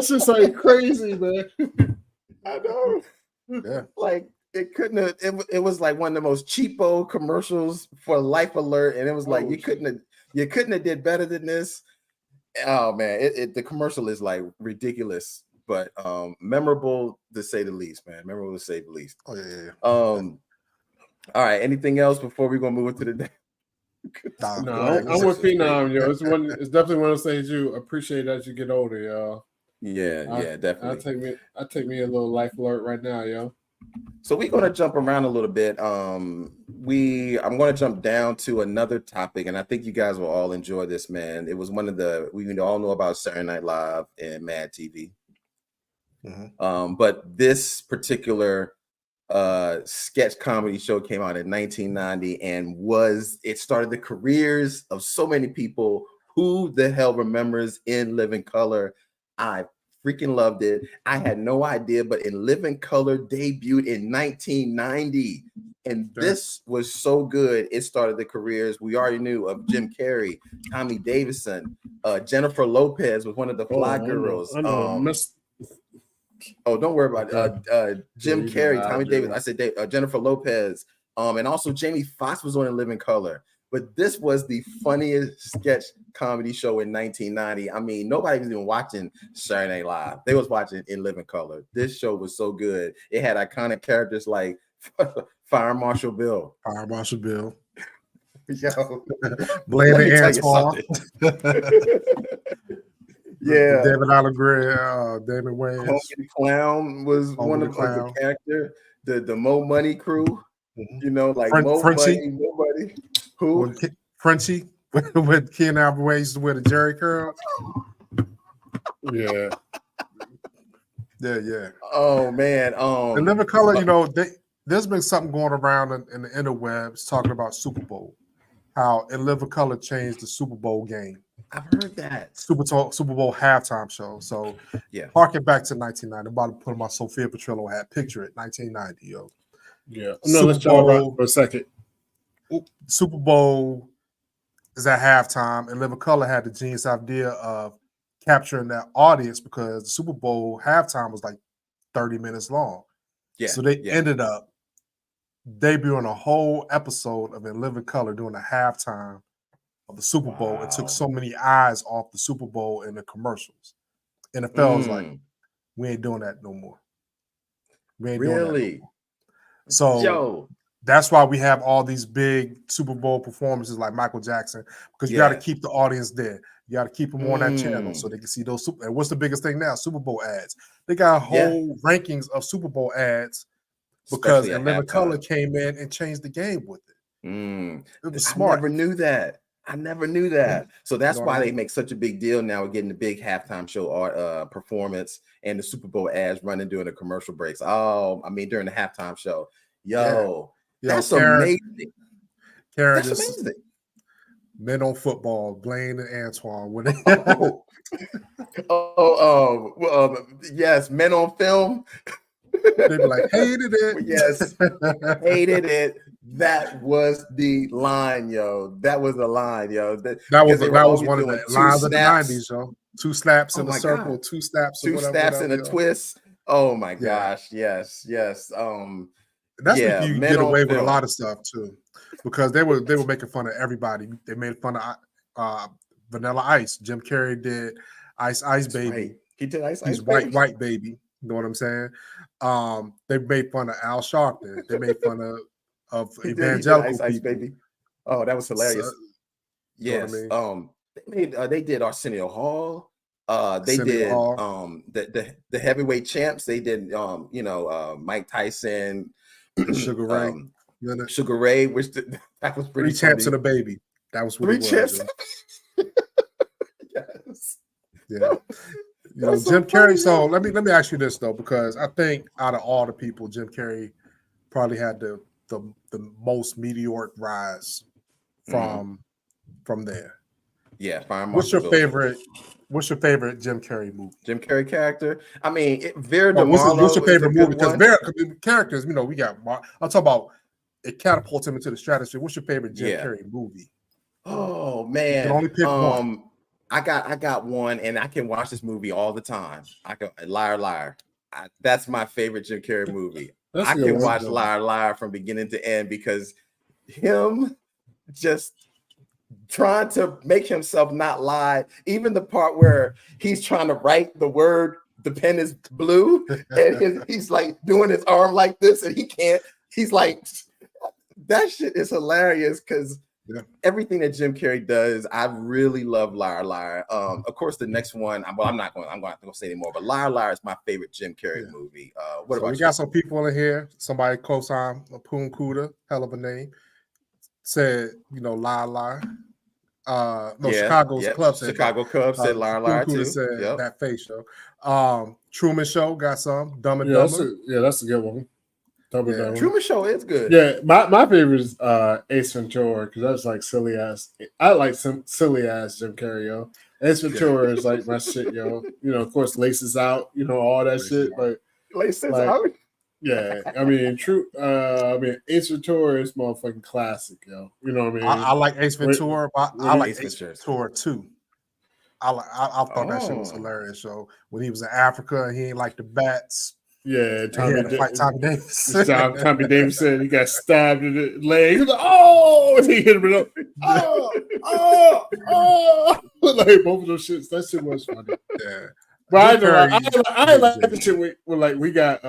just like crazy, man. I know. Yeah, like it couldn't have. It was like one of the most cheapo commercials for Life Alert, and it was like you couldn't have did better than this. Oh man, the commercial is like ridiculous, but memorable to say the least, man. Memorable to say the least. Oh yeah. All right. Anything else before we gonna move into the? No, I'm with Phenom, yo. It's definitely one of those things you appreciate as you get older, yo. Yeah, definitely. I take me a little Life Alert right now, yo. So we're gonna jump around a little bit. I'm gonna jump down to another topic, and I think you guys will all enjoy this, man. It was one of we all know about Saturday Night Live and Mad TV. Mm-hmm. But this particular sketch comedy show came out in 1990 and it started the careers of so many people. Who the hell remembers In Living Color? I freaking loved it. I had no idea, but In Living Color debuted in 1990, and this was so good. It started the careers we already knew of Jim Carrey, Tommy Davidson, Jennifer Lopez was one of the Fly Girls. Oh, don't worry about it. Jim Carrey, Tommy Davis. I said Jennifer Lopez. And also Jamie Foxx was on In Living Color. But this was the funniest sketch comedy show in 1990. I mean, nobody was even watching Saturday Night Live. They was watching In Living Color. This show was so good. It had iconic characters like Fire Marshal Bill. Yo, Blaine and Antoine. Yeah, David Allegre, David Wayans. Homie Clown was one of the character. The Mo Money crew, you know, like Mo Money, nobody. Who? Frenchie with Ken Alvarez used to wear the Jerry curls. Yeah. Oh man. In Living Color, you know, there's been something going around in the interwebs talking about Super Bowl. How In Living Color changed the Super Bowl game. I've heard that. Super Bowl halftime show. So harking back to 1990. I'm about to put my Sophia Petrillo hat. Picture it, 1990, yo. Yeah. No, let's jump around for a second. Super Bowl is at halftime, and Living Color had the genius idea of capturing that audience because the Super Bowl halftime was like 30 minutes long. Yeah. So they ended up debuting a whole episode of In Living Color during the halftime of the Super Bowl. It took so many eyes off the Super Bowl in the commercials. NFL was like, we ain't doing that no more. We ain't doing that no more. So that's why we have all these big Super Bowl performances like Michael Jackson, because you got to keep the audience there. You got to keep them on that channel so they can see those. And what's the biggest thing now? Super Bowl ads. They got whole rankings of Super Bowl ads because In Living Color came in and changed the game with it. It was smart. I never knew that. So that's why they make such a big deal now with getting the big halftime show performance and the Super Bowl ads running during the commercial breaks. Oh, I mean, during the halftime show. That's amazing. That's amazing. Men on Football, Blaine and Antoine. Yes, Men on Film. They be like, hated it. Yes, hated it. That was the line, yo. That was the line, yo. That was one of the lines of the 90s, yo. 2 snaps in a circle, 2 snaps, 2 snaps and a twist. Oh my gosh, yes. That's when you get away with a lot of stuff too, because they were making fun of everybody. They made fun of Vanilla Ice. Jim Carrey did Ice Baby. Right. He did Ice He's Baby. white baby. You know what I'm saying? They made fun of Al Sharpton. They made fun of evangelical Ice Baby. Oh, that was hilarious. So, yes. You know what I mean? They did Arsenio Hall. They did the heavyweight champs. They did Mike Tyson, Sugar Ray. Sugar Ray, that was pretty 3 champs funny. and a baby. That was what 3 it was. champs. Yo. Yes. Yeah. Jim Carrey. So let me ask you this though, because I think out of all the people, Jim Carrey probably had the most meteoric rise from there. Yeah. What's your favorite Jim Carrey movie? Jim Carrey character. I mean, Vera DeMarlo. What's your favorite movie? Because characters, we got. I'm talking about it catapults him into the stratosphere. What's your favorite Jim Carrey movie? Oh man, you can only pick one. I got one, and I can watch this movie all the time. Liar Liar. That's my favorite Jim Carrey movie. I can watch Liar Liar from beginning to end because him just trying to make himself not lie. Even the part where he's trying to write the word, the pen is blue, and he's like doing his arm like this, and he can't. He's like, that shit is hilarious because everything that Jim Carrey does, I really love Liar Liar. Of course, the next one, I'm not going to say anymore, but Liar Liar is my favorite Jim Carrey movie. What about we got some people in here. Somebody co-signed Poon Kuda, hell of a name, said, Liar Liar. Chicago's Club said Chicago Cubs said Liar Liar too. Said that face show. Truman Show got some. Dumb and Dumber. That's a good one. Truman Show is good. Yeah, my favorite is Ace Ventura because that's like silly ass. I like some silly ass Jim Carrey. Yo. Ace Ventura is like my shit, yo. Of course, Laces Out. All that shit. But Laces Out. Yeah, I mean, Ace Ventura is motherfucking classic, yo. You know what I mean? I like Ace Ventura, but I like Ace Ventura too. I thought that shit was hilarious. So when he was in Africa and he ain't like the bats. Yeah, Tommy Davis. Tommy Davis said he got stabbed in the leg. He was like, oh! And he hit him in the oh! Like both of those shits. That shit was funny. Yeah. But I like the shit with like we got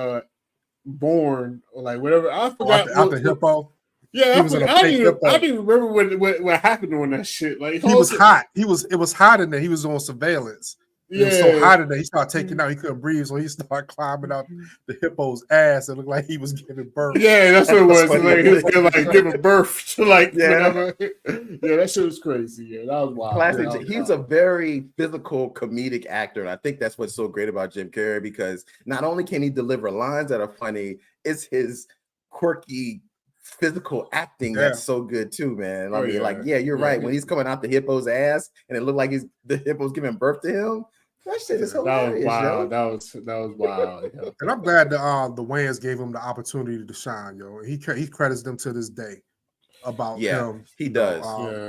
born or like whatever. I forgot out the hippo. Yeah, I didn't even remember what happened on that shit. Like he was hot. It was hot in there. He was on surveillance. It was so hot in there. He started taking out. He couldn't breathe, so he started climbing out the hippo's ass. It looked like he was giving birth. Yeah, that's what it was. Like, he was gonna giving birth to whatever. Yeah, that shit was crazy. Yeah, that was wild. Classic. He's a very physical comedic actor, and I think that's what's so great about Jim Carrey because not only can he deliver lines that are funny, it's his quirky physical acting that's so good too, man. I mean, you're right. When he's coming out the hippo's ass and it looked like the hippo's giving birth to him. That shit is hilarious. That was wild. Yo. And I'm glad the Wayans gave him the opportunity to shine, yo. He credits them to this day about him. He does.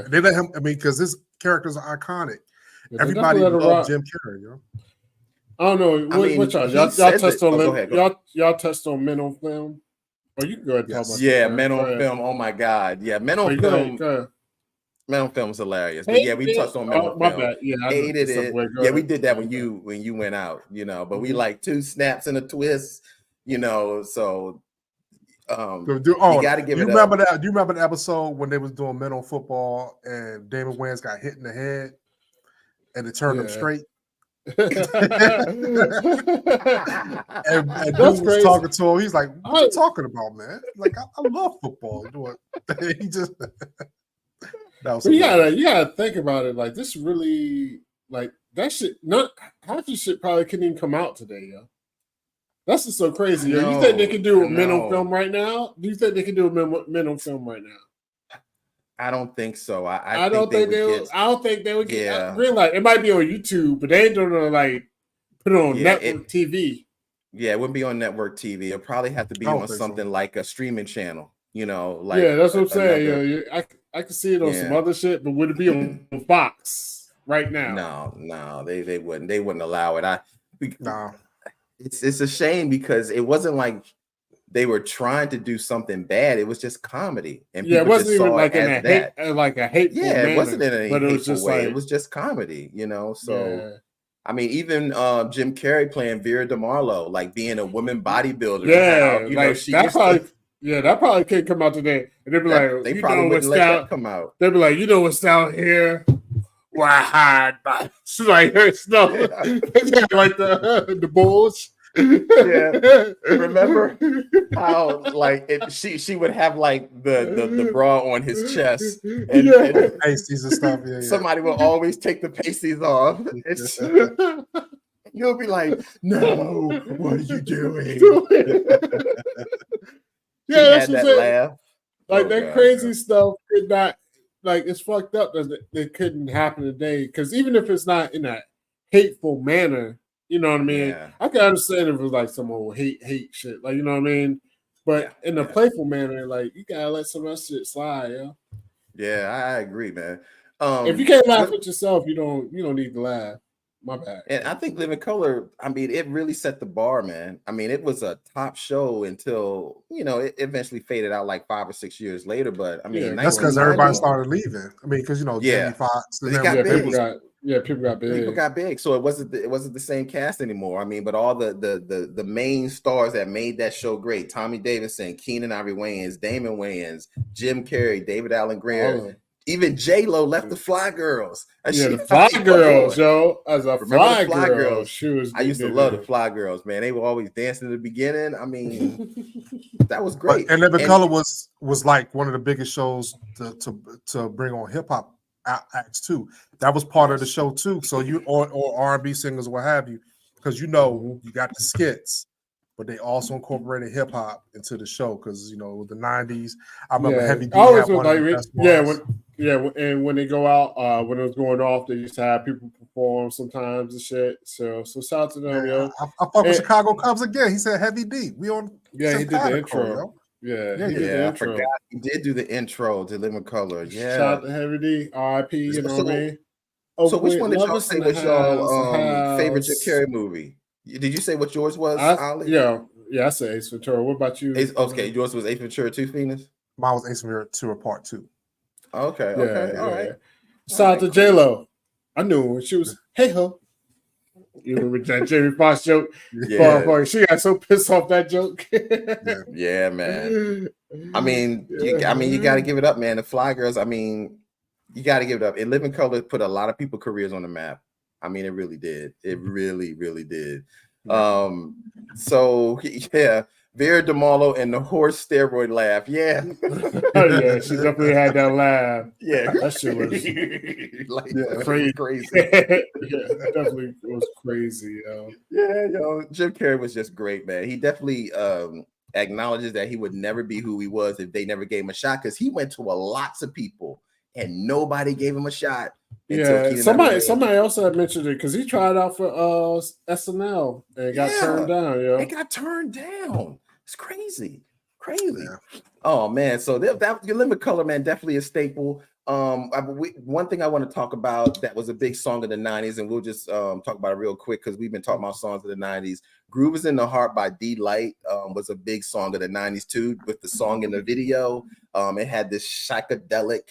They let him. I mean, because his characters are iconic. Everybody loves Jim Carrey, yo. I don't know. What y'all touched on Men on Film? Oh, you can go ahead and talk about that. Men on Film. Oh my God. Yeah, Men on Film. Men on Film is hilarious. But we touched on Men on Film. Bad. Yeah, I hated it. We did that when you went out, but we like 2 snaps and a twist, so you gotta give it remember up. that? Do you remember the episode when they was doing Men on Football and Damon Wayans got hit in the head and it turned him straight? and dude was talking to him. He's like, "What you talking about, man? Like, I love football." He just you gotta think about it. Like, this really, like, that shit. Not half the shit probably couldn't even come out today, yo. That's just so crazy. Yo. You think they can do a Men on Film right now? Do you think they can do a Men on Film right now? I don't think so. I don't think they would get green light. It might be on YouTube, but they ain't gonna like put it on network TV. Yeah, it wouldn't be on network TV. It'll probably have to be on something like a streaming channel. Like that's what I'm saying. I can see it on some other shit, but would it be on Fox right now? No, they wouldn't. They wouldn't allow it. It's a shame because it wasn't like they were trying to do something bad. It was just comedy, and it wasn't even like in a hateful manner, it wasn't in a but hateful it was just way. like, it was just comedy, So, I mean, even Jim Carrey playing Vera DeMarlo, like being a woman bodybuilder. That probably can't come out today. And they'd be like, they probably wouldn't let that come out. They'd be like, what's down here? Why? She's like, her snow, like the bulls. Yeah. Remember how like she would have like the bra on his chest and pasties and stuff. Yeah, somebody will always take the pasties off. It's you'll be like, no, what are you doing? Yeah, She that's had what I'm that saying. laugh. Like Oh, that God, crazy God. stuff could not, like, it's fucked up that it couldn't happen today. Because even if it's not in a hateful manner, you know what I mean? Yeah. I can understand if it was like some old hate shit, like, you know what I mean? But Yeah, in a yeah. playful manner, like, you gotta let some of that shit slide, yo. Yeah, I agree, man. If you can't laugh What at yourself, you don't need to laugh. My bad. and I think Living Color, I mean, it really set the bar, man. I mean, it was a top show until, it eventually faded out like 5 or 6 years later. But I Yeah, mean, that's because everybody 1990, started leaving. I mean, because Jamie yeah, Foxx and because it then got yeah, big. people got big. People got big, so it wasn't the same cast anymore. I mean, but all the main stars that made that show great: Tommy Davidson, Keenan Ivory Wayans, Damon Wayans, Jim Carrey, David Allen All Greer. of Even J Lo left the Fly Girls. And yeah, she, the Fly come Girls, on. yo. As a Remember the Fly Fly Girl, Girls? she was. I used to love the Fly Girls, man. They were always dancing in the beginning. I mean, that was but great. and Living And Color was like one of the biggest shows to bring on hip hop acts too. That was part of the show too. So you or R&B singers, what have you, because you got the skits, but they also incorporated hip hop into the show because with the '90s. I remember Heavy D I always had was one of like, the best yeah, ones. and when they go out, when it was going off, they used to have people perform sometimes and shit. So shout out to them, Yeah, yo. I fuck with And, Chicago Cubs again. He said Heavy D. We on yeah, he did the simpatico, intro. yo. Yeah, he did yeah, the I intro. forgot he did do the intro to Living Color. Shout Yeah. out to Heavy D, R.I.P. You know what I mean? So which Overweight one did y'all Lovers say in the was y'all favorite Jim house. Carrey movie? Did you say what yours was, Ali? Yeah, I say Ace Ventura. What about you? Okay, yours was Ace Ventura 2, Phoenix? Mine was Ace Ventura Part 2. Okay, Yeah. all right. Shout out to Cool. J-Lo. I knew when she was, hey ho. You remember that Jamie Foxx joke? Yeah. She got so pissed off that joke. Yeah, man. I mean, you got to give it up, man. The Fly Girls, I mean, you got to give it up. And Living Color put a lot of people's careers on the map. I mean, it really did. It really, really did. So yeah, Vera DeMarlo and the horse steroid laugh. Yeah. Yeah, she definitely had that laugh. Yeah. That shit was crazy. Definitely was crazy, yo. Yeah, Jim Carrey was just great, man. He definitely acknowledges that he would never be who he was if they never gave him a shot, because he went to lots of people and nobody gave him a shot. Yeah, somebody else had mentioned it because he tried out for SNL and got turned down. Yo, it got turned down. It's crazy. Yeah. Oh man, so that Living Color, man, definitely a staple. One thing I want to talk about that was a big song of the 90s, and we'll just talk about it real quick because we've been talking about songs of the 90s. Groove is in the Heart by D-Light was a big song of the 90s too, with the song in the video. It had this psychedelic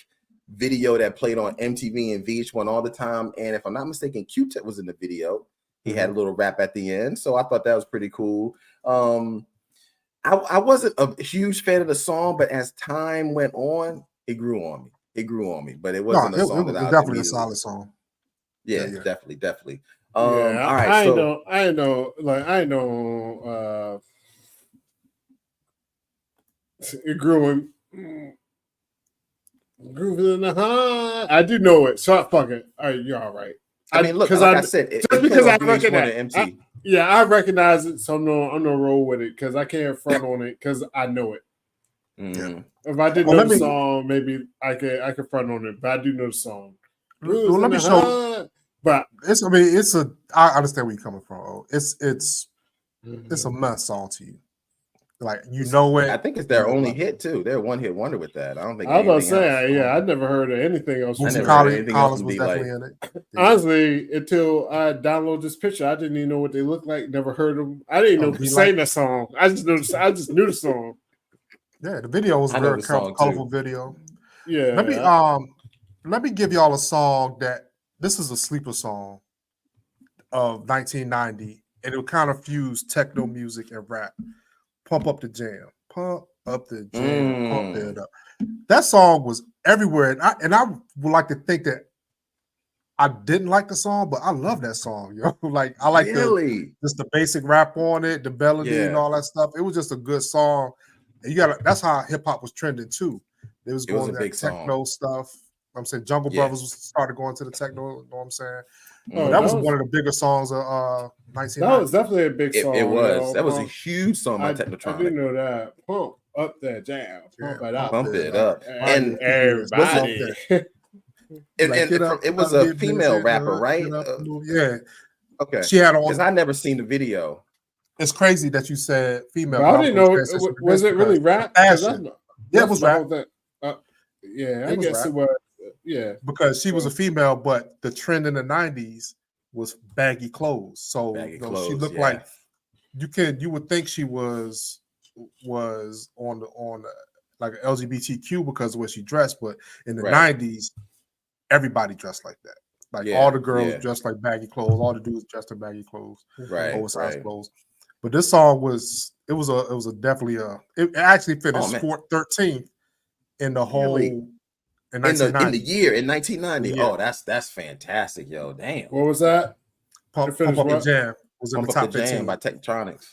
video that played on MTV and VH1 all the time. And if I'm not mistaken, Q-Tip was in the video. He had a little rap at the end. So I thought that was pretty cool. I wasn't a huge fan of the song, but as time went on, it grew on me. But it wasn't a song that I was definitely a solid song. Yeah, definitely. All right. I know. It grew in. Groove in the heart. I do know it. So fuck it. All right, you're all right. I mean, look, like I said, just because I recognize it. I recognize it, so I'm no roll with it because I can't front on it because I know it. Mm-hmm. If I didn't know the song, maybe I could front on it, but I do know the song. Well, let me show. But I understand where you're coming from. It's a must song to you. Like it. I think it's their only hit too. They're one hit wonder with that. I don't think. I was about to say, I'd never heard of anything else. Collins was definitely in it. Honestly, until I downloaded this picture, I didn't even know what they looked like. Never heard them. I didn't know who sang that song. I just knew the song. Yeah, the video was a very colorful video. Yeah. Let me give y'all a song this is a sleeper song of 1990, and it kind of fused techno music and rap. Pump Up the Jam. Pump Up the Jam. Pump it up. That song was everywhere. And I would like to think that I didn't like the song, but I love that song, yo. Like I like just the basic rap on it, the melody and all that stuff. It was just a good song. And that's how hip hop was trending too. It was going to that techno stuff. I'm saying Jungle Brothers started going to the techno, you know what I'm saying? But that was one of the bigger songs of 1990. That was definitely a big song. It was. That was a huge song by Technotronic. I didn't know that. Pump up that jam. Pump it up. And everybody. It was a female rapper, right? Yeah. Okay. She had on. Because I never seen the video. It's crazy that you said female. I didn't know. Was it really rap? Yeah, it was rap. I guess it was. Yeah, because she was a female, but the trend in the 90s was baggy clothes. So she looked like you would think she was on like LGBTQ because of what she dressed, but in the 90s, everybody dressed like that. Like all the girls dressed like baggy clothes, all the dudes dressed in baggy clothes, oversized clothes. But this song was it actually finished 13th in the whole. In the year in 1990. Yeah. Oh, that's fantastic, yo. Damn. What was that? Pump Up the Jam was in the top 15 by Technotronic.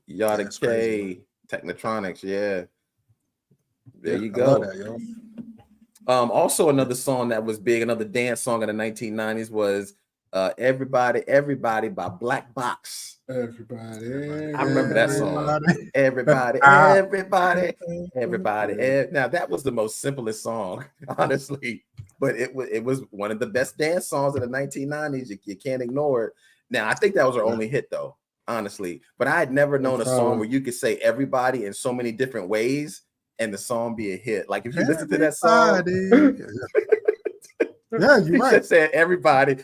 Yada K, Technotronics, yeah. There you go. That, yo. Also another song that was big, another dance song in the 1990s was Everybody by Black Box. Everybody. I remember that song. Everybody. Now that was the most simplest song, honestly, but it was one of the best dance songs in the 1990s. You can't ignore it. Now I think that was her only hit though, honestly. But I had never known a song where you could say everybody in so many different ways and the song be a hit. Like if you listen to that song. Yeah, you're right. Said everybody.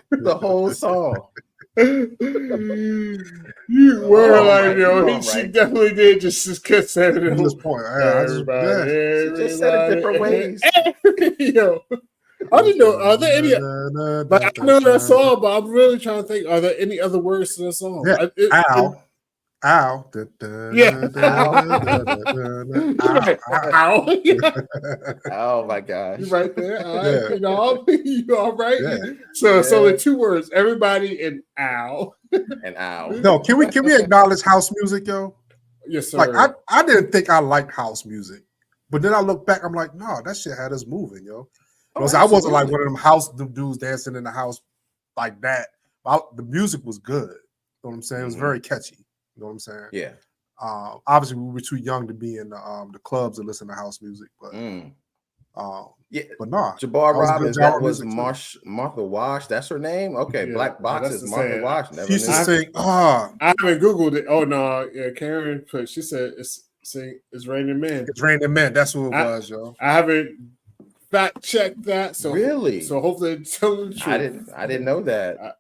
The whole song. You were like, yo, she definitely did just kept saying it. This point, everybody, just said it different ways. Yo, I didn't know. Are there any? Like I know that song, but I'm really trying to think. Are there any other words to the song? Yeah. Ow. Yeah. Ow. Oh my gosh. You right there. All right. You all right? Yeah. So the two words, everybody and ow. And ow. No, can we acknowledge house music, yo? Yes, sir. Like I didn't think I liked house music, but then I look back, I'm like, no, that shit had us moving, yo. I wasn't like one of them dudes dancing in the house like that. The music was good. You know what I'm saying? It was very catchy. You know what I'm saying? Yeah. Obviously, we were too young to be in the clubs and listen to house music, but but no. Jabbar Robbins, that was Martha Wash. That's her name. Okay, yeah. Black Box is Martha Wash. She used to sing. I haven't Googled it. Oh no, yeah, Karen put. She said it's Raining Men. It's Raining Men. That's who it was, yo. I haven't fact checked that. So really, so hopefully it's telling the truth. I didn't know that.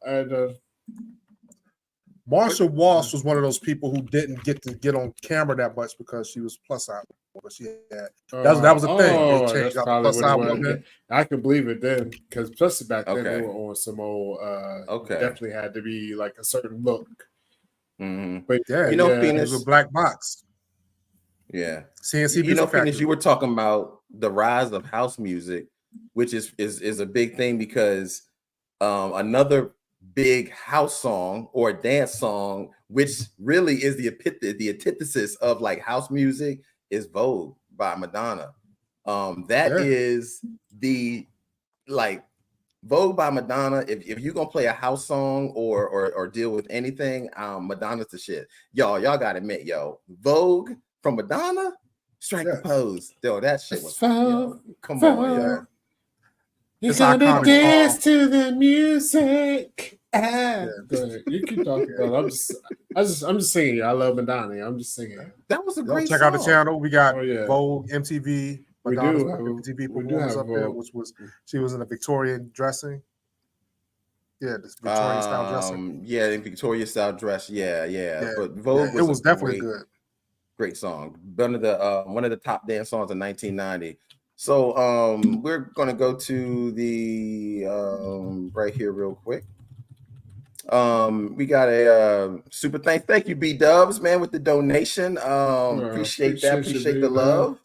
Marsha Walsh was one of those people who didn't get to get on camera that much because she was plus size, but she had that was a thing. They changed out plus size woman. I can believe it then, because especially back then they were on some old. Definitely had to be like a certain look. Mm-hmm. But Phoenix, it was a black box. Yeah, CNC. Phoenix, you were talking about the rise of house music, which is a big thing because another big house song or dance song, which really is the antithesis of like house music, is Vogue by Madonna. Is the like Vogue by Madonna. If you're gonna play a house song or deal with anything, Madonna's the shit. Y'all gotta admit, Vogue from Madonna, strike a pose. Yo, that shit was come on, yo. You're gonna dance to the music. You keep talking. I'm just singing. I love Madonna. I'm just singing. That was a great check song. out the channel. We got Vogue, MTV. Madonna's MTV performance up there, which was she was in a Victorian dressing. Yeah, this Victorian style dressing. Yeah, in Victorian style dress. Yeah. But Vogue was definitely good. Great song. One of the top dance songs in 1990. So we're gonna go to the right here real quick. We got a super thank you B Dubs, man, with the donation. Appreciate that. Appreciate the love.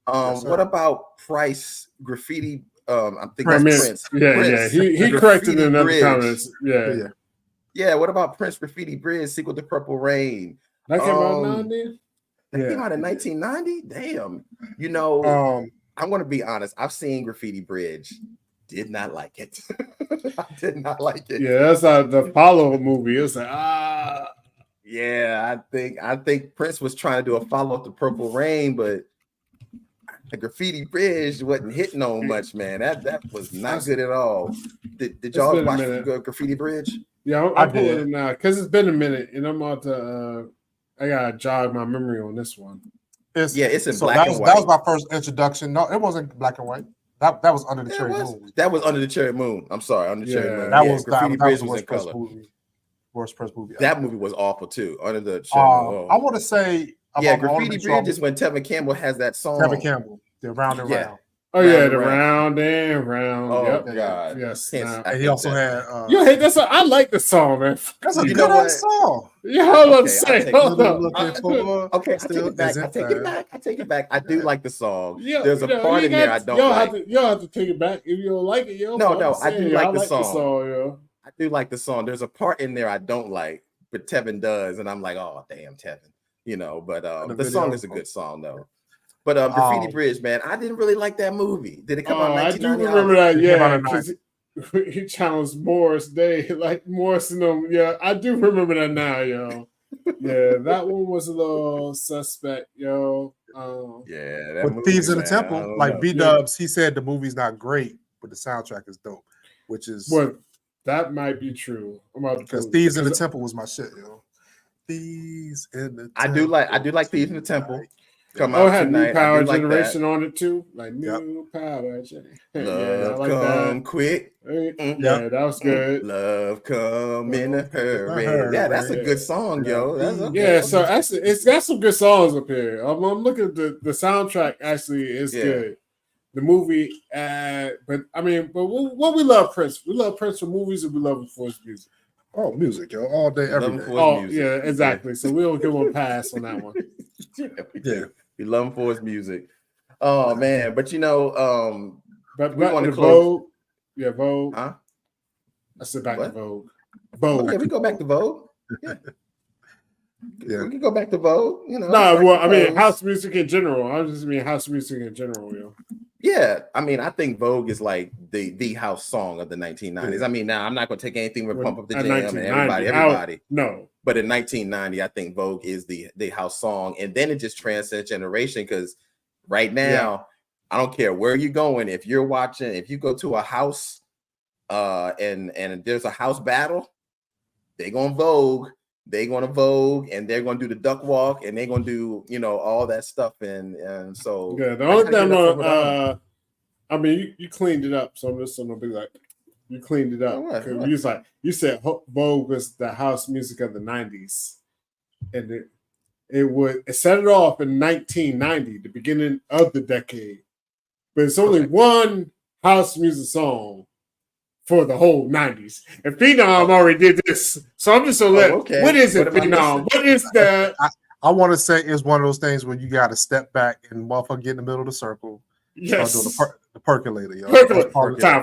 Yes, What sir. about Price graffiti? I think that's Prince. Yeah, Prince, He Graffiti corrected in other Bridge. comments. Yeah. Yeah. Yeah, what about Prince Graffiti Bridge, sequel to Purple Rain? That came out now and then? That came Yeah. out in 1990. Damn. You know, I'm gonna be honest. I've seen Graffiti Bridge. Did not like it. I did not like it. Yeah, that's the Apollo movie. It's like Yeah, I think Prince was trying to do a follow-up to Purple Rain, but the Graffiti Bridge wasn't hitting on much, man. That was not good at all. Did y'all watch Graffiti Bridge? Yeah, I'm pulling it now because it's been a minute, and I'm about to. I gotta jog my memory on this one. It's in black and white. That was my first introduction. No, it wasn't black and white. That was Under the Cherry Moon. That was Under the Cherry Moon. I'm sorry, Under the Cherry Moon. That was Graffiti Bridge was in worst color. Worst Prince movie. That movie was awful too. Under the Cherry Moon. I want to say, Graffiti Bridge is when Tevin Campbell has that song. Tevin Campbell, the Round and Round. Oh yeah, the Round and Round. Oh God, yes. And he also had. I like the song, man. That's a good song. Yeah, hold on, say, hold on. Okay, I take it back. I do like the song. There's a part in there I don't like. You don't have to take it back if you don't like it. No, I do like the song. Yo. I do like the song. There's a part in there I don't like, but Tevin does, and I'm like, oh damn, Tevin. You know, but the song is a good song though. But Graffiti Bridge, man, I didn't really like that movie. Did it come out in 1990? I do remember that, yeah, because he challenged Morris Day, like Morris and them. Yeah, I do remember that now, yo. Yeah, that one was a little suspect, yo. With Thieves in the Temple, like B-Dubs, he said the movie's not great, but the soundtrack is dope, which is that might be true. Because Thieves in the Temple was my shit, yo. Thieves in the Temple. I do like Thieves in the Temple. Come out it had tonight. New Power Generation like on it too, like New Power Generation. Love like come that. Quick. Yeah, that was good. Love come in a hurry. Yeah, that's a good song, yo. That's okay. Yeah, so actually, it's got some good songs up here. I'm looking at the soundtrack. Actually, is good. The movie, but what we love Prince. We love Prince for movies, and we love him for his music. Oh, music, yo, all day, every day. Oh, yeah, exactly. So we don't give him a pass on that one. We love him for his music. Oh man, but you know, but we want to Vogue. Yeah, Vogue. Huh? I said back to Vogue. Vogue. Yeah, we go back to Vogue. Yeah. Yeah, we can go back to Vogue. You know. I mean house music in general. I just mean house music in general, yo. Yeah, I mean, I think Vogue is like the house song of the 1990s. Yeah. I mean, now I'm not going to take anything with Pump Up the Jam and everybody. No. But in 1990, I think Vogue is the house song. And then it just transcends generation because right now, I don't care where you're going. If you go to a house and there's a house battle, they're going to Vogue. They're going to Vogue and they're going to do the duck walk and they're going to do, all that stuff. And so. Yeah, the only thing, I mean, you cleaned it up. So I'm just going to be like, you cleaned it up. What? You said Vogue was the house music of the 90s. And it set it off in 1990, the beginning of the decade. But it's only one house music song for the whole 90s. And Phenom already did this. So I'm just going to what is it, Phenom? What is that? I want to say it's one of those things where you got to step back and motherfucker get in the middle of the circle. Yes. The percolator, yo. Time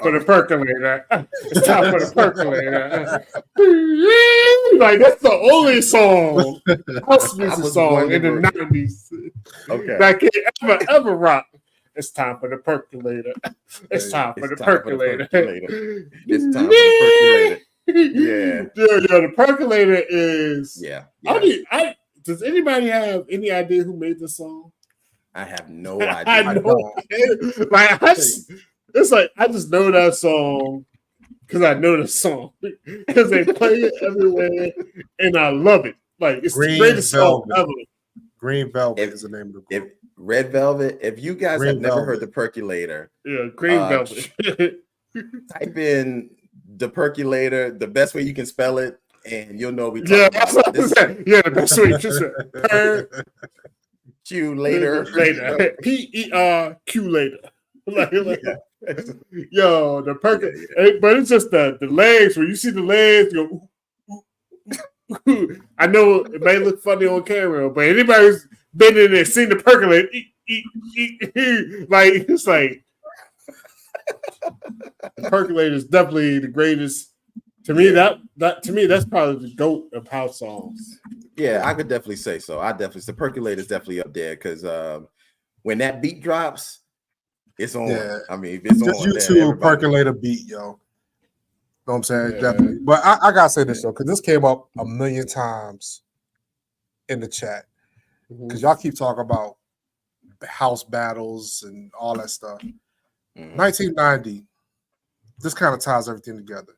for the percolator. It's time for the percolator. Like, that's the only song, house music song in the 90s that can ever rock. It's time for the percolator. It's time for the percolator. It's time for the percolator. Yeah. The percolator is. Yeah. Does anybody have any idea who made this song? I have no idea. I know. It's like I just know that song because I know the song because they play it everywhere and I love it. Like it's the greatest song ever. Green Velvet is the name of the group. Red Velvet. If you guys have never heard the Percolator, Green Velvet. Type in the Percolator, the best way you can spell it, and you'll know we talk about this. The best way just Q later. PERQ later. Yo, the percolator, but it's just the legs. When you see the legs, you go. I know it may look funny on camera, but anybody who's been in there seen the percolator, like it's like Percolator is definitely the greatest. To me, that's probably the GOAT of house songs. Yeah, I could definitely say so. The Percolator is definitely up there because when that beat drops, it's on. Yeah. I mean, if it's Just on, YouTube Percolator beat, yo. Know what I'm saying? Yeah. Definitely. But I gotta say this though, because this came up a million times in the chat. Because y'all keep talking about house battles and all that stuff. 1990, this kind of ties everything together.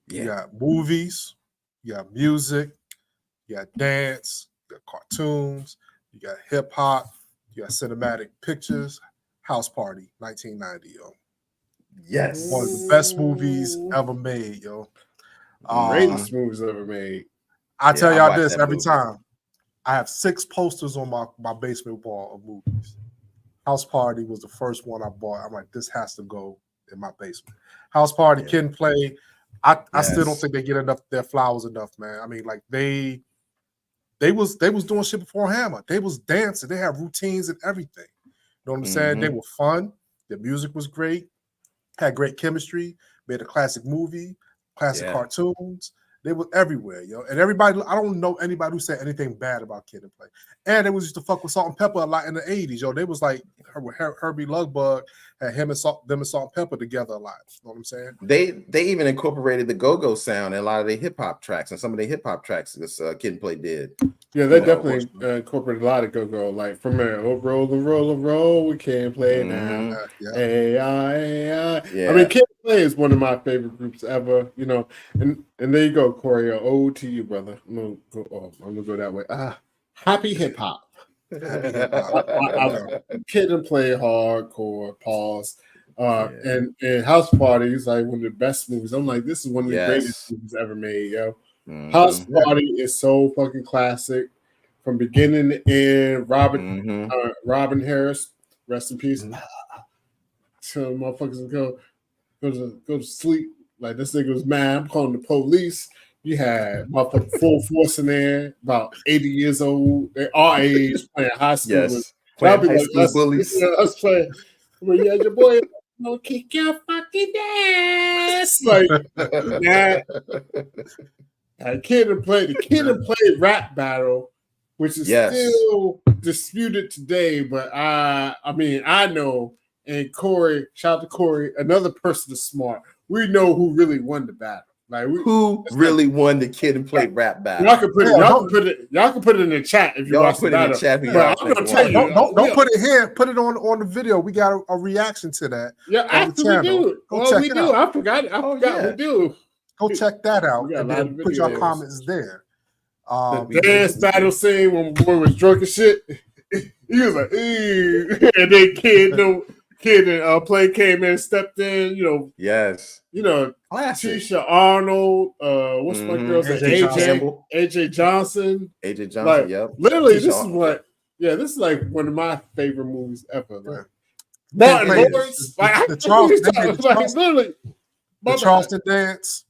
Yeah. You got movies, you got music, you got dance, you got cartoons, you got hip hop, you got cinematic pictures. House Party, 1990, yo. Yes. One of the best movies ever made, yo. Greatest movies ever made. I tell y'all this that every movie. time. I have 6 posters on my basement wall of movies. House Party was the first one I bought. I'm like, this has to go in my basement. House Party, Kid and Play. I still don't think they get enough their flowers enough, man. I mean, like they was doing shit before Hammer. They was dancing. They had routines and everything. You know what I'm saying? They were fun. The music was great. Had great chemistry. Made a classic movie. Classic cartoons. They were everywhere, yo. And everybody, I don't know anybody who said anything bad about Kid and Play. And they was used to fuck with Salt and Pepper a lot in the 80s, yo. They was like Herbie Lugbug had them and Salt and Pepper together a lot. You know what I'm saying? They even incorporated the go-go sound in a lot of their hip-hop tracks, and some of the hip-hop tracks this Kid and Play did. Yeah, they definitely incorporated a lot of go-go, like from there, roll, we can't play now. Yeah. I mean, Kid and Play is one of my favorite groups ever, you know. And there you go, Corey. Ode to you, brother. I'm gonna go that way. Happy hip hop. Kid and Play hardcore. Pause. And House Party is like one of the best movies. I'm like, this is one of the greatest movies ever made, yo. House Party is so fucking classic from beginning to end. Robin Harris, rest in peace. So motherfuckers go to sleep. Like this nigga was mad. I'm calling the police. You had motherfucking Full Force in there, about 80 years old. They're our age playing high school. Yes, playing high school bullies. Us playing. Well, yeah, your boy gonna kick your fucking ass. Like that. Kid and Play rap battle, which is still disputed today. But I mean, I know, and Corey, shout out to Corey, another person that's smart. We know who really won the battle. Like who really won the Kid and Play rap battle? Y'all can put it in the chat if you watch the battle. But I'm gonna tell you, don't put it here. Put it on the video. We got a reaction to that. Yeah, after we do. We do. I forgot. We do. Go check that out and then put your comments there. The dance battle scene when boy was drunk and shit. He was like, and then Kid and Play came in and stepped in, you know. Yes. You know, classic. Tisha Arnold, what's my girl's name? AJ Johnson. AJ Johnson, like, yep. Literally, this is like one of my favorite movies ever. Like, Martin Lawrence, the Charleston dance,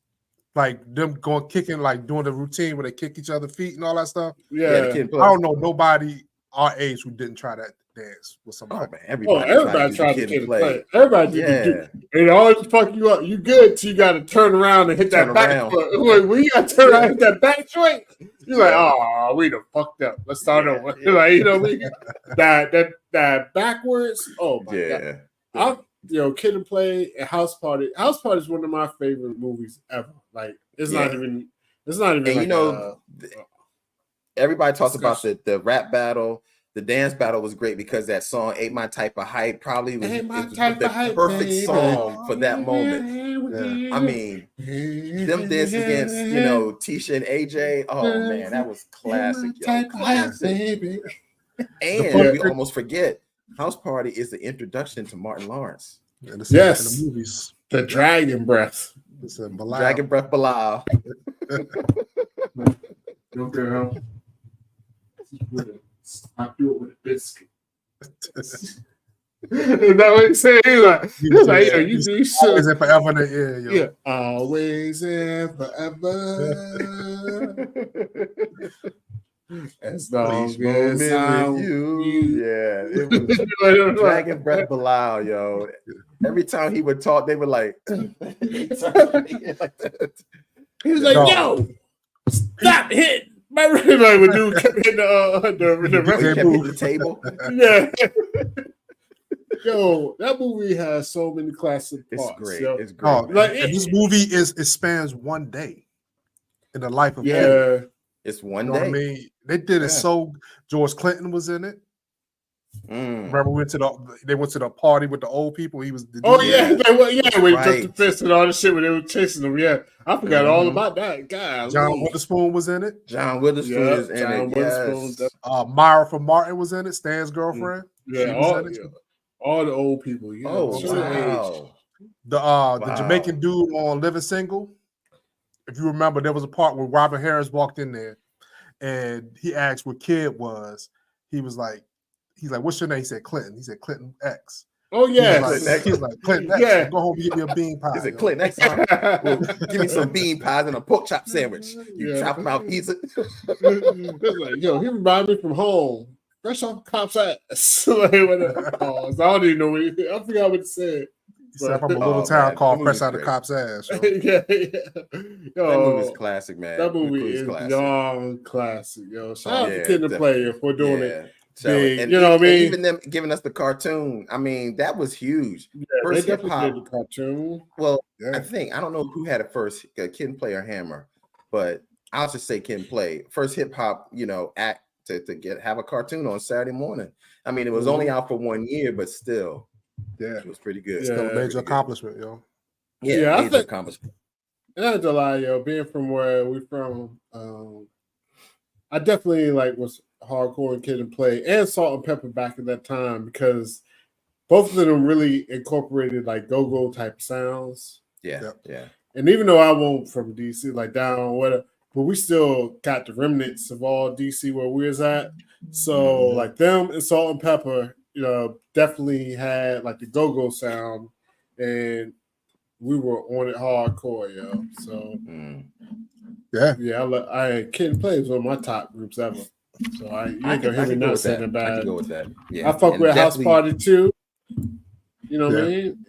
like them going kicking, like doing the routine where they kick each other's feet and all that stuff. Yeah. I don't know nobody our age who didn't try that dance with somebody. Oh, man, everybody tried to Kid and Play. Everybody did. And it always fuck you up. You good till you got to turn around and hit that back foot. Like, when you got to turn around and hit that back joint, you're like, oh, we done fucked up. Let's start over. Like, you know, that backwards. Oh my God. Kid and Play and House Party. House Party is one of my favorite movies ever. Like, it's not even. And like, you know, everybody talks about the rap battle. The dance battle was great because that song "Ain't My Type of Hype" probably was the perfect song for that moment. I mean, them dancing against Tisha and AJ. Oh man, that was classic, yo, classic. And we almost forget, House Party is the introduction to Martin Lawrence. Yes, in the movies. The Dragon Breath. Dragon Breath Bilal. Okay, I do it with a biscuit. Is that what he's saying? He's like, yo, you do shit. Always and forever in the air, yo. Yeah, always and forever. As long Moment as I'm with you. you. Yeah, it was Dragon Breath Bilal, yo. Every time he would talk, they were like, he was like, yo, stop hitting. My like when dude kept hitting the kept hitting the table. Yeah. Yo, that movie has so many classic parts. It's great. Yo. It's great. Oh, and this movie it spans one day in the life of Kevin. It's one you day. Know what I mean, they did it so. George Clinton was in it. Remember, they went to the party with the old people. He was. When he took the fist and all the shit when they were chasing him. Yeah, I forgot all about that. God, John Witherspoon was in it. John Witherspoon is in it. Yes. Myra from Martin was in it. Stan's girlfriend. Yeah, all the old people. Yeah. Oh wow. The Jamaican dude on Living Single. If you remember, there was a part where Robert Harris walked in there, and he asked what kid was. He's like, what's your name? He said Clinton. He said Clinton X. Oh yeah, he was like Clinton X. Yeah. Go home and get me a bean pie. He said Clinton X. Well, give me some bean pies and a pork chop sandwich. You chop him out pizza. Like, yo, he reminded me from home. Fresh off cop's ass. So I don't even know what I forgot what he said. He said from a little town called Fresh Out of Cop's Ass. Yeah. That movie is classic, man. That movie is young classic, yo. Shout out to Kid the Player for doing it. Big, and you know what I mean? Even them giving us the cartoon. I mean, that was huge. Yeah, first they hip hop. did the cartoon. Well, I don't know who had it first, Kid and Play or Hammer, but I'll just say Kid and Play. First hip hop, act to have a cartoon on Saturday morning. I mean, it was only out for 1 year, but still, it was pretty good. Still a major accomplishment, yo. Yeah, major accomplishment. And I have to lie, yo, being from where we're from, I definitely was hardcore and Kid and Play and Salt and Pepper back at that time because both of them really incorporated go-go type sounds. Yeah. And even though I won't from DC, down whatever, but we still got the remnants of all DC where we was at. So them and Salt and Pepper, definitely had the go-go sound, and we were on it hardcore, yo. So I Kid and Play is one of my top groups ever. So you ain't gonna hear me not saying it bad. I can go with that. Yeah, I fuck with House Party too. You know what I mean?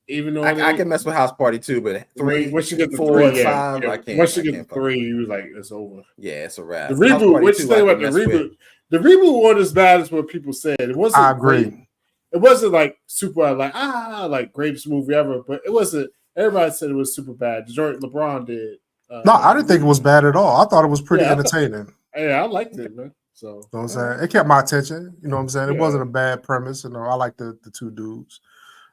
Even though I can mess with House Party too, but 3, once you get to 4, 3, 5, I can't. Once you get to 3, you was it's over. Yeah, it's a wrap. The reboot. What you think about the reboot? The reboot wasn't as bad as what people said. It wasn't. I agree. Great. It wasn't super greatest movie ever, but it wasn't. Everybody said it was super bad. Jordan LeBron did. No, I didn't think it was bad at all. I thought it was pretty entertaining. I liked it, man. So you know what I'm saying? It kept my attention. You know what I'm saying? It wasn't a bad premise. I like the two dudes.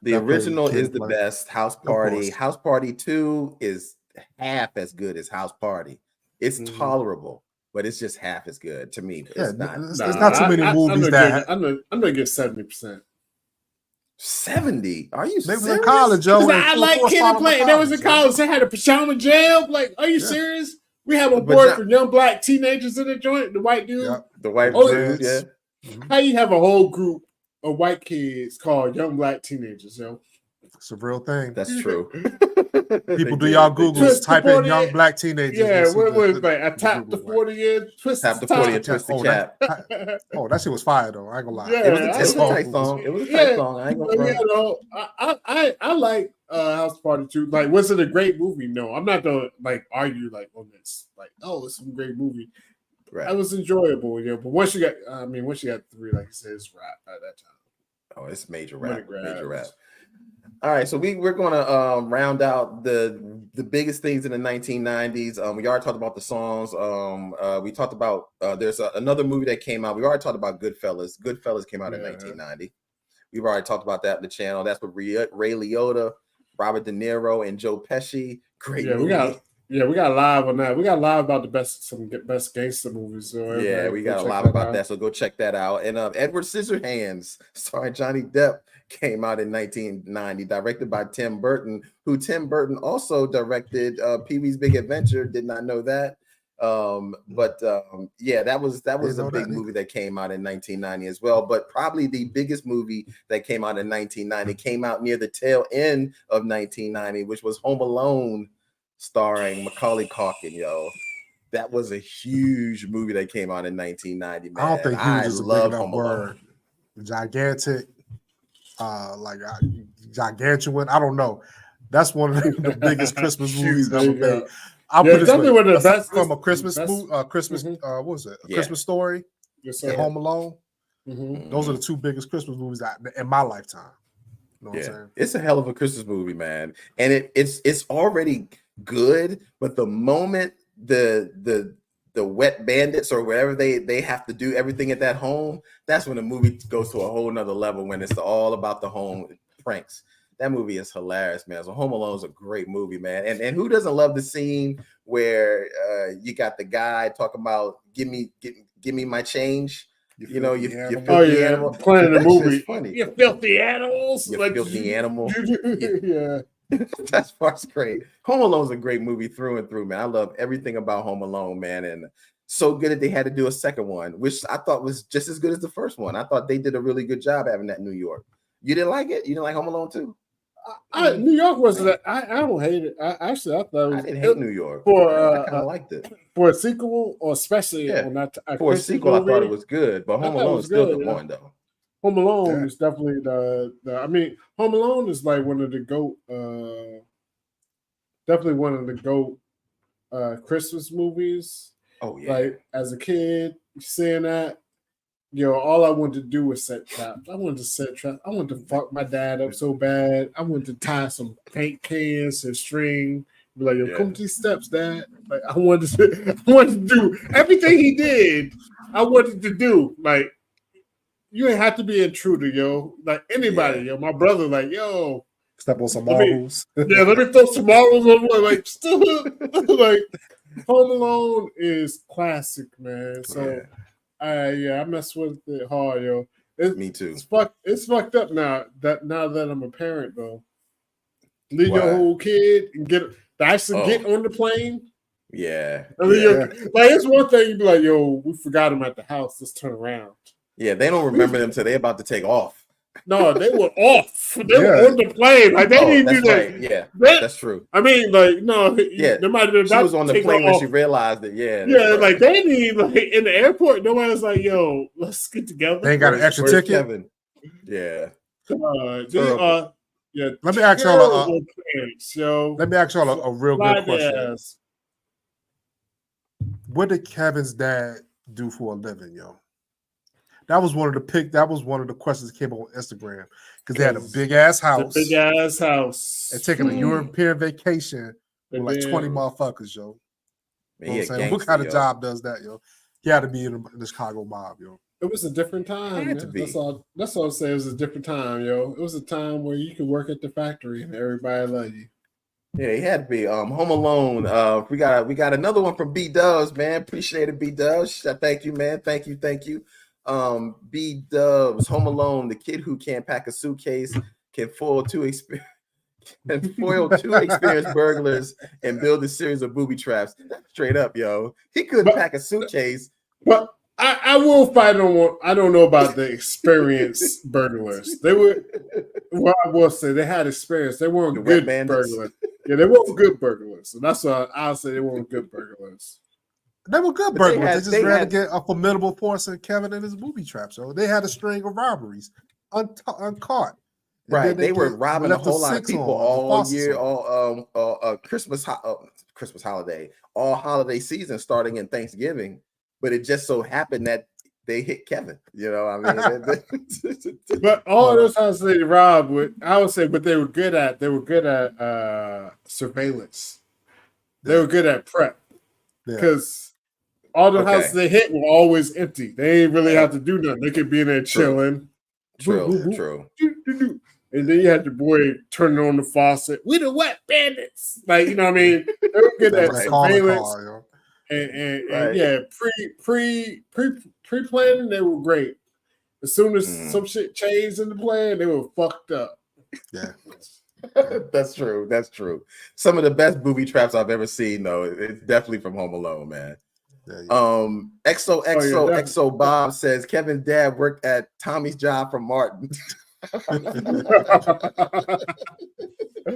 The original is the best. House Party. House Party 2 is half as good as House Party. It's tolerable, but it's just half as good to me. It's not. It's not too many movies I'm gonna give 70%. 70? Are you serious? They was in college, Joe. I like Kid and Play. They was in college. They had a pajama jail. Are you serious? We have a board for young black teenagers in the joint. The white dude. Yeah. The white dude. Yeah. How you have a whole group of white kids called young black teenagers, yo? It's a real thing. That's true. People do y'all Googles, type in young black teenagers. Yeah, what was I tapped the 40 year twist. Tap the 40 and twist the cap. That shit was fire though. I ain't gonna lie. Yeah, it was a tight song. It was a tight song. I ain't gonna I like House Party 2. Was it a great movie? No, I'm not gonna argue on this. It's a great movie. Right. It was enjoyable, but once you got 3, like you said, it's rap at that time. Oh, it's major rap. Major rap. All right, so we're gonna round out the biggest things in the 1990s. We already talked about the songs. We talked about there's another movie that came out. We already talked about Goodfellas. Goodfellas came out in 1990. We've already talked about that in the channel. That's with Ray Liotta, Robert De Niro, and Joe Pesci. Great movie. We got live on that. We got live about the best gangster movies. So we got a lot about that. So go check that out. And Edward Scissorhands, starring Johnny Depp, came out in 1990, directed by Tim Burton, who Tim Burton also directed Pee-wee's Big Adventure. Did not know that. That was a big movie that came out in 1990 as well. But probably the biggest movie that came out in 1990 came out near the tail end of 1990, which was Home Alone, starring Macaulay Culkin, yo. That was a huge movie that came out in 1990. Man, I don't think huge is a big love enough Home Alone. word. Gigantic, gigantuan. I don't know. That's one of the biggest Christmas movies ever made. I'll put this definitely one of the best from a Christmas best, movie. Christmas. What was it? A Yeah. Christmas Story. Yes, And sir. Home Alone. Mhm. Those are the two biggest Christmas movies in my lifetime. You know what I'm saying? It's a hell of a Christmas movie, man, and it's already good. But the moment the wet bandits or whatever they have to do everything at that home, that's when the movie goes to a whole nother level. When it's all about the home pranks. That movie is hilarious, man. So Home Alone is a great movie, man. And who doesn't love the scene where you got the guy talking about give me my change. You know, you filthy animal. Playing the movie. Funny. You filthy animals. You filthy animal. Yeah. That's part's great. Home Alone's a great movie through and through, man. I love everything about Home Alone, man. And so good that they had to do a second one, which I thought was just as good as the first one. I thought they did a really good job having that in New York. You didn't like it? You didn't like Home Alone too? New York wasn't. I don't hate it. I thought it was. I didn't hate New York. I kind of liked it for a sequel, or especially on that. For a sequel, movie, I thought it was good, but Home Alone is still the one though. Home Alone is definitely the. I mean, Home Alone is like one of the GOAT. Definitely one of the GOAT Christmas movies. Oh yeah. Like as a kid, seeing that. All I wanted to do was set traps. I wanted to set traps. I wanted to fuck my dad up so bad. I wanted to tie some paint cans and string. Be like, come to these steps, Dad. Like I wanted to do everything he did. I wanted to do. Like, you ain't have to be an intruder, yo. Like anybody, yo. My brother, like, yo. Step on some marbles. Let me throw some marbles on like still like Home Alone is classic, man. So I mess with it hard, yo. Me too. It's fucked up now that I'm a parent, though. Leave your whole kid and get on the plane. Yeah. Like it's one thing you be like, yo, we forgot him at the house. Let's turn around. Yeah, they don't remember them till they're about to take off. No, they were off. They were on the plane. Like they didn't do that. Right. Yeah, that's true. I mean, like no. Yeah, there might have been. She was on the plane when she realized it. Yeah. Yeah, like they didn't even, like in the airport. Nobody was like, "Yo, let's get together." They ain't got an extra ticket. Kevin? Yeah. Yeah. Let me ask y'all. Yo, let me ask y'all a real good question. What did Kevin's dad do for a living, yo? That was one of the questions that came on Instagram because they had a big ass house. And taking a European vacation with like 20 motherfuckers, yo. You know what I'm saying? What kind of job does that, yo? He had to be in the Chicago mob, yo. It was a different time. That's all I'm saying. It was a different time, yo. It was a time where you could work at the factory and everybody loved you. Yeah, he had to be. Home Alone. We got another one from B Dubs, man. Appreciate it, B Dubs. Thank you, man. Thank you. B Dubs, Home Alone, the kid who can't pack a suitcase can foil two experienced burglars and build a series of booby traps. That's straight up, yo. He couldn't pack a suitcase. But I will fight on. I don't know about the experienced burglars. They were. Well, I will say they had experience. They weren't good burglars. Yeah, they weren't good burglars. So that's why I'll say they weren't good burglars. They were good burglars. They just had to get a formidable force in Kevin and his booby traps. So they had a string of robberies uncaught. Right, they were robbing a whole lot of people all year, all Christmas holiday, all holiday season starting in Thanksgiving. But it just so happened that they hit Kevin. You know, I mean, but all those houses they robbed with, I would say, but they were good at surveillance. They were good at prep because all the houses they hit were always empty. They didn't really have to do nothing. They could be in there chilling. True. And then you had the boy turning on the faucet. We the wet bandits. Like, you know what I mean? They were good at surveillance. And pre-planning, they were great. As soon as some shit changed in the plan, they were fucked up. Yeah. That's true. Some of the best booby traps I've ever seen, though, it's definitely from Home Alone, man. XO Bob says Kevin's dad worked at Tommy's job from Martin.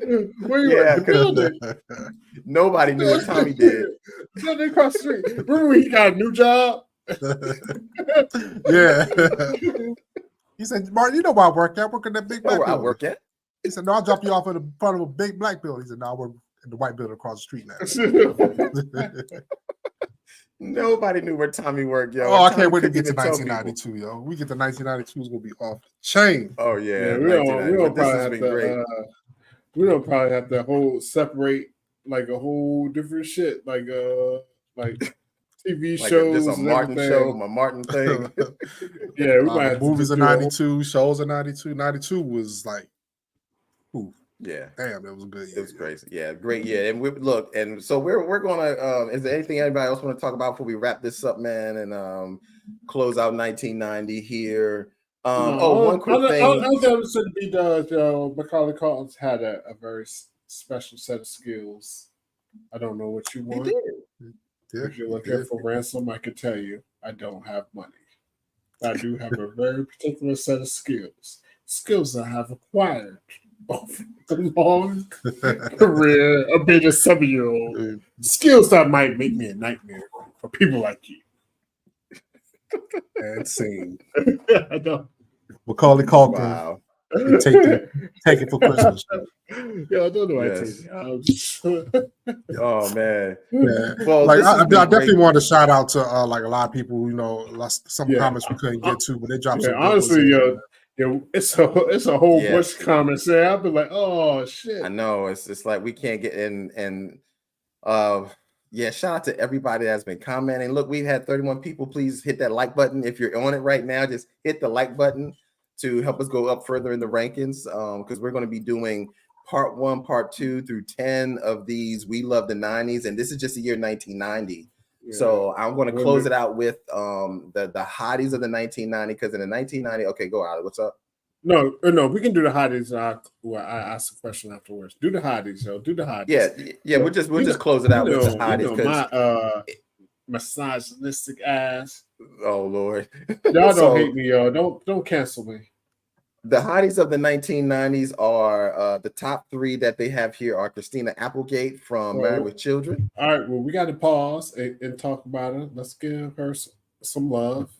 Yeah, nobody knew what Tommy did. They across the street. Remember when he got a new job? Yeah. He said, Martin, you know where I work at? I work in that big black Where I building. work at? He said, no, I'll drop you off in the front of a big black building. He said, no, I work in the white building across the street now. Nobody knew where Tommy worked, yo. Oh, I Tommy can't wait to couldn't get to even tell people. 1992, yo. We get to 1992, it's gonna be off the chain. Oh yeah, we don't 1990. But this probably has have been to. great. We don't probably have to separate like a whole different shit, like TV Like shows. just a Martin show, my Martin thing. Yeah, we might have movies to of do a whole- 92, shows of 92. 92 was like, ooh, Yeah. damn, that was a good year. It was crazy. Yeah, great year. And we look, and so we're gonna is there anything anybody else want to talk about before we wrap this up, man, and close out 1990 here? One quick thing. I was going to be Macaulay Culkin had a very special set of skills. I don't know what you He want. did. Yeah, If you're looking for ransom, I can tell you I don't have money. I do have a very particular set of skills I have acquired over the long career of being a 7-year-old. Skills that might make me a nightmare for people like you. And scene. I don't. Macaulay Culkin. Wow. Take it for Christmas. Yeah, I don't know. Yes. I Oh man. Yeah. Well, Like this has I been definitely great. want to shout out to like a lot of people, you know, some Yeah. comments we couldn't get to, but they dropped some good honestly, ones. it's a whole Yeah. bunch of comments there. I've been like, oh shit. I know it's like we can't get in and yeah, shout out to everybody that's been commenting. Look, we've had 31 people. Please hit that like button. If you're on it right now, just hit the like button to help us go up further in the rankings. Because we're going to be doing part 1, part 2 through 10 of these We Love the 90s, and this is just the year 1990. Yeah. So I'm going to close it out with the hotties of the 1990, because in the 1990, okay, go out. What's up? No, we can do the hotties. I ask a question afterwards. Do the hotties, yo. Do the hotties. Yeah. We'll just close it out with the hotties. My misogynistic ass. Oh Lord, Y'all don't hate me, yo. Don't cancel me. The hotties of the 1990s are the top 3 that they have here are Christina Applegate from Married with Children. All right, well, we got to pause and talk about her. Let's give her some love.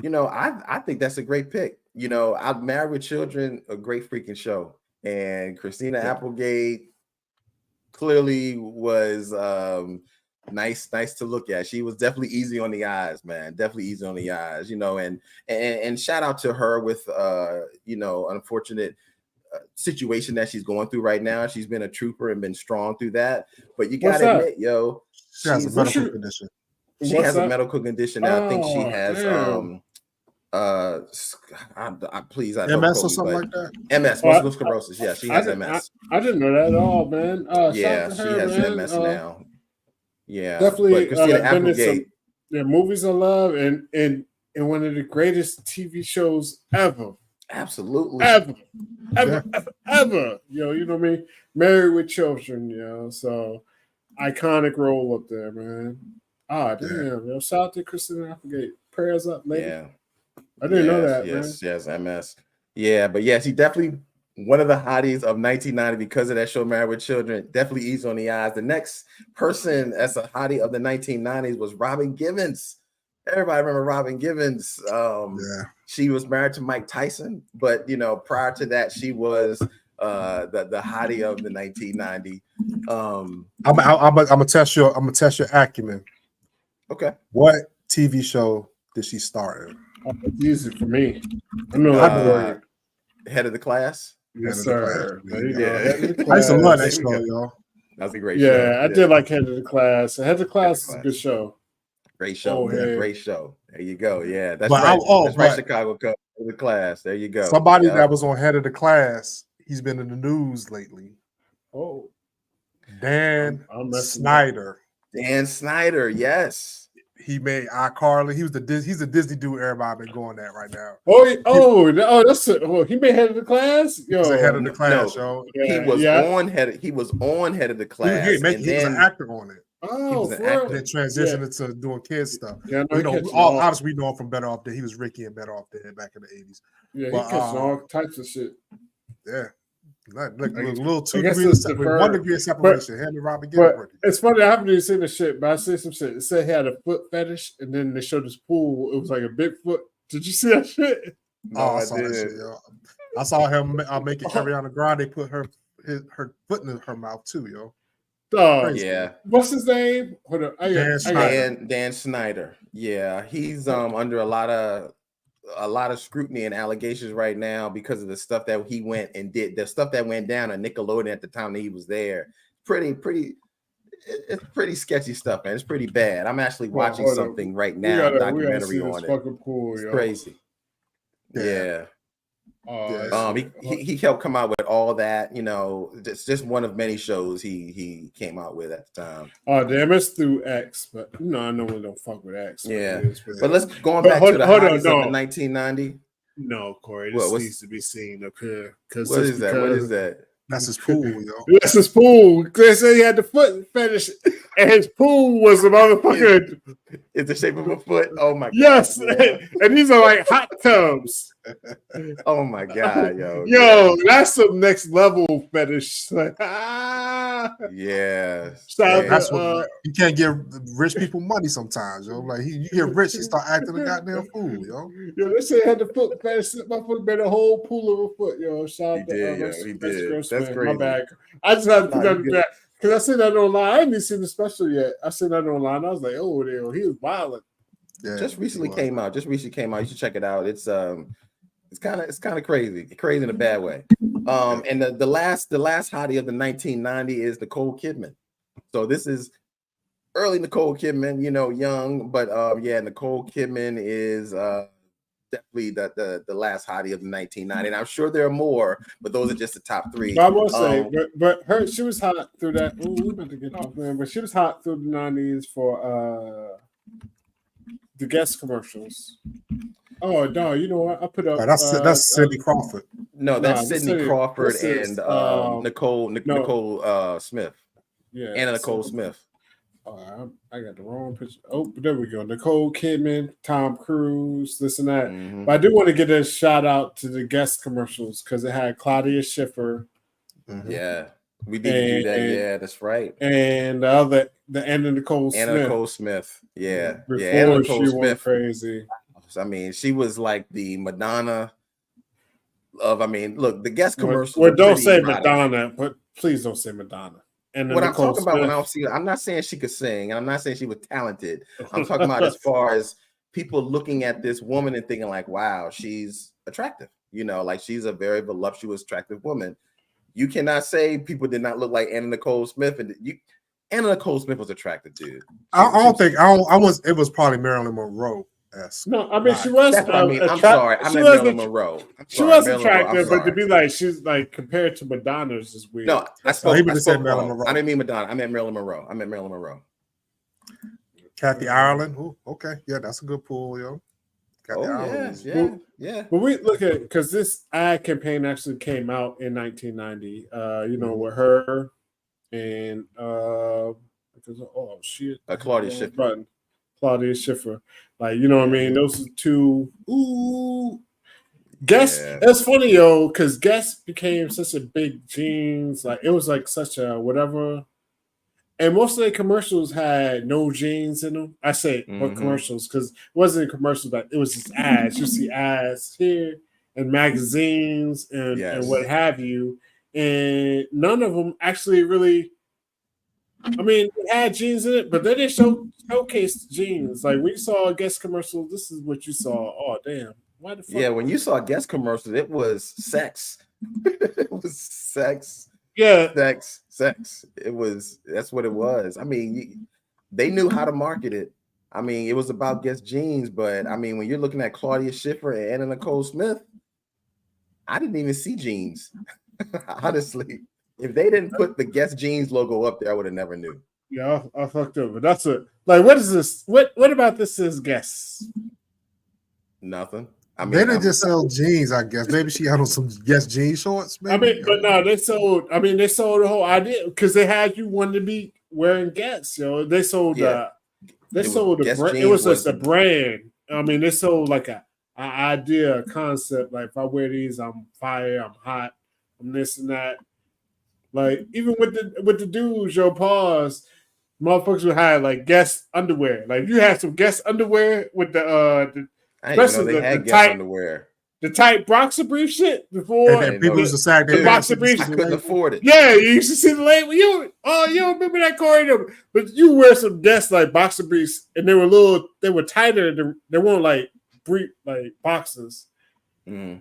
You know, I think that's a great pick. You know, I'm Married with Children, a great freaking show, and Christina Applegate clearly was nice to look at. She was definitely easy on the eyes, man. Definitely easy on the eyes, you know, and shout out to her with you know, unfortunate situation that she's going through right now. She's been a trooper and been strong through that. But you gotta admit, yo, she has a medical condition. She has a medical condition. I think she has please, I MS or something like that. MS, multiple sclerosis. Yeah, she has MS. I didn't know that at all, man. Yeah, she has MS now. Yeah, definitely. But Christina Applegate. Movies I love and one of the greatest TV shows ever. Absolutely. Ever. Yo, you know what I mean? Married with Children, yo. So iconic role up there, man. Damn. Yo, shout out to Christina Applegate. Prayers up, lady. Yeah. I didn't know that. Yes, MS. Yeah, but yeah, she definitely one of the hotties of 1990 because of that show, Married with Children. Definitely easy on the eyes. The next person as a hottie of the 1990s was Robin Givens. Everybody remember Robin Givens. She was married to Mike Tyson, but you know, prior to that, she was the hottie of the 1990. I'm gonna test your acumen. Okay. What TV show did she star in? It's easy for me. I know Head of the Class. Yes, sir. There you go. I used to love that show, y'all. That was a great show. Yeah, I did like Head of the Class. Head of the Class is a good show. Great show. Great show. There you go. Yeah, that's but right. That's right, Chicago Head of the Class. There you go. Somebody that was on Head of the Class, he's been in the news lately. Oh. Dan Snyder. Dan Snyder, yes. He made iCarly. He's a Disney dude. Everybody been going at right now. He made Head of the Class. Yo, he was Head of the Class, yo. He was on Head of the Class. He was an actor on it. Oh, he was an actor. Then transitioned into doing kids stuff. Yeah, obviously we know him from Better Off Dead. He was Ricky and Better Off Dead back in the 80s. Yeah, he catches all types of shit. Yeah. Like a little I guess 2 it's degrees, the 1 bird. degree of separation. Henry Robin, get But it, it's funny. I haven't even seen the shit, but I see some shit. It said he had a foot fetish, and then they showed this pool. It was like a big foot. Did you see that shit? No, I I saw that did. shit, yo. I saw him making Ariana Grande put her foot in her mouth too, yo. Crazy. Yeah. What's his name? Hold on. Dan Snyder. Yeah, he's under a lot of scrutiny and allegations right now because of the stuff that he went and did. The stuff that went down on Nickelodeon at the time that he was there. It's pretty sketchy stuff, man. It's pretty bad. I'm actually watching something right now, documentary on it. Pool, it's crazy. Yeah. He helped come out with all that, it's just one of many shows he came out with at the time. Oh damn, it's through X, but I know we don't fuck with X. Yeah, but let's going back to the Hotties of the 1990. No, Corey, this needs to be seen up here. What is that? That's his pool, yo. That's his pool. They say he had the foot fetish, and his pool was a motherfucker. It's the shape of a foot. Oh my god. Yes, and these are like hot tubs. Oh my god, yo. Yo, that's some next level fetish. Yeah. That's what you can't give rich people money sometimes, yo. Like you get rich, you start acting a goddamn fool, yo. Yo, they say he had the foot fetish. My foot made a whole pool of a foot, yo. Shout out to he did. That's crazy. My bad. I just had to put that because I seen that online. I didn't see the special yet. I seen that online. I was like, oh, he was violent. Yeah, just recently came out. You should check it out. It's kind of crazy in a bad way. And the last hottie of the 1990 is Nicole Kidman. So this is early Nicole Kidman, young, but Nicole Kidman is definitely the last hottie of the 1990. And I'm sure there are more, but those are just the top three. I will say, but she was hot through that. Oh, we're about to get off, man. But she was hot through the 90s for the Guess commercials. Oh no, you know what? I put up. That's Cindy Crawford. No, that's Cindy Crawford and Nicole Smith. Yeah, Anna Nicole Smith. I got the wrong picture. Oh, there we go. Nicole Kidman, Tom Cruise, this and that. Mm-hmm. But I do want to give a shout out to the Guest commercials because it had Claudia Schiffer. Mm-hmm. Yeah, we did do that. Yeah, that's right. And the Anna Nicole Smith. Anna Nicole Smith. Yeah, before Anna Nicole she Smith went crazy. I mean, she was like the Madonna of. I mean, look, the Guest commercials. Well, don't say Madonna, but please don't say Madonna. And what I'm talking about when I see her, I'm not saying she could sing, and I'm not saying she was talented. I'm talking about as far as people looking at this woman and thinking like, "Wow, she's attractive." Like she's a very voluptuous, attractive woman. You cannot say people did not look like Anna Nicole Smith, and Anna Nicole Smith was attractive, dude. It was probably Marilyn Monroe. No, I mean she was. I'm sorry. I meant Marilyn Monroe. She was attractive, but to be like she's like compared to Madonna's is weird. No, I spoke Marilyn Monroe. I didn't mean Madonna. I meant Marilyn Monroe. Kathy Ireland. Ooh, okay, yeah, that's a good pool, yo. Kathy Ireland. Yeah. But we look at because this ad campaign actually came out in 1990. With her and Claudia Schiffer. Claudia Schiffer. Like, what I mean? Those are two. Ooh. Guess that's funny, yo, because Guess became such a big jeans. Like, it was like such a whatever. And most of the commercials had no jeans in them. I say what commercials because it wasn't commercials, but it was just ads. You see ads here and magazines and what have you. And none of them actually really. I mean, it had jeans in it, but they didn't showcase jeans. Like when you saw a Guess commercial, this is what you saw. Oh, damn. Why the fuck? Yeah, when you saw Guess commercials, it was sex. It was sex. Yeah. Sex. That's what it was. I mean, they knew how to market it. I mean, it was about Guess jeans, but I mean, when you're looking at Claudia Schiffer and Anna Nicole Smith, I didn't even see jeans. Honestly. If they didn't put the Guess jeans logo up there, I would have never knew. Yeah, I fucked up. But that's it. Like, what is this? What about this is Guess? Nothing. I mean, they didn't just sell jeans, I guess. Maybe she had on some Guess jean shorts. Maybe. I mean, but no, they sold the whole idea because they had you wanting to be wearing Guess. They sold the brand. It was just a brand. I mean, they sold like an idea, a concept. Like if I wear these, I'm fire, I'm hot. I'm this and that. Like even with the dudes, your pause, motherfuckers would hide like guest underwear. Like you had some guest underwear with the I didn't even know especially they the had guest tight underwear. the tight boxer brief shit And before then people used to sag their the pants. boxer briefs. I couldn't afford it. Yeah, you used to see the label. You don't remember that, Corey? But you wear some guest like boxer briefs, and they were tighter. They weren't like brief like boxers. Mm.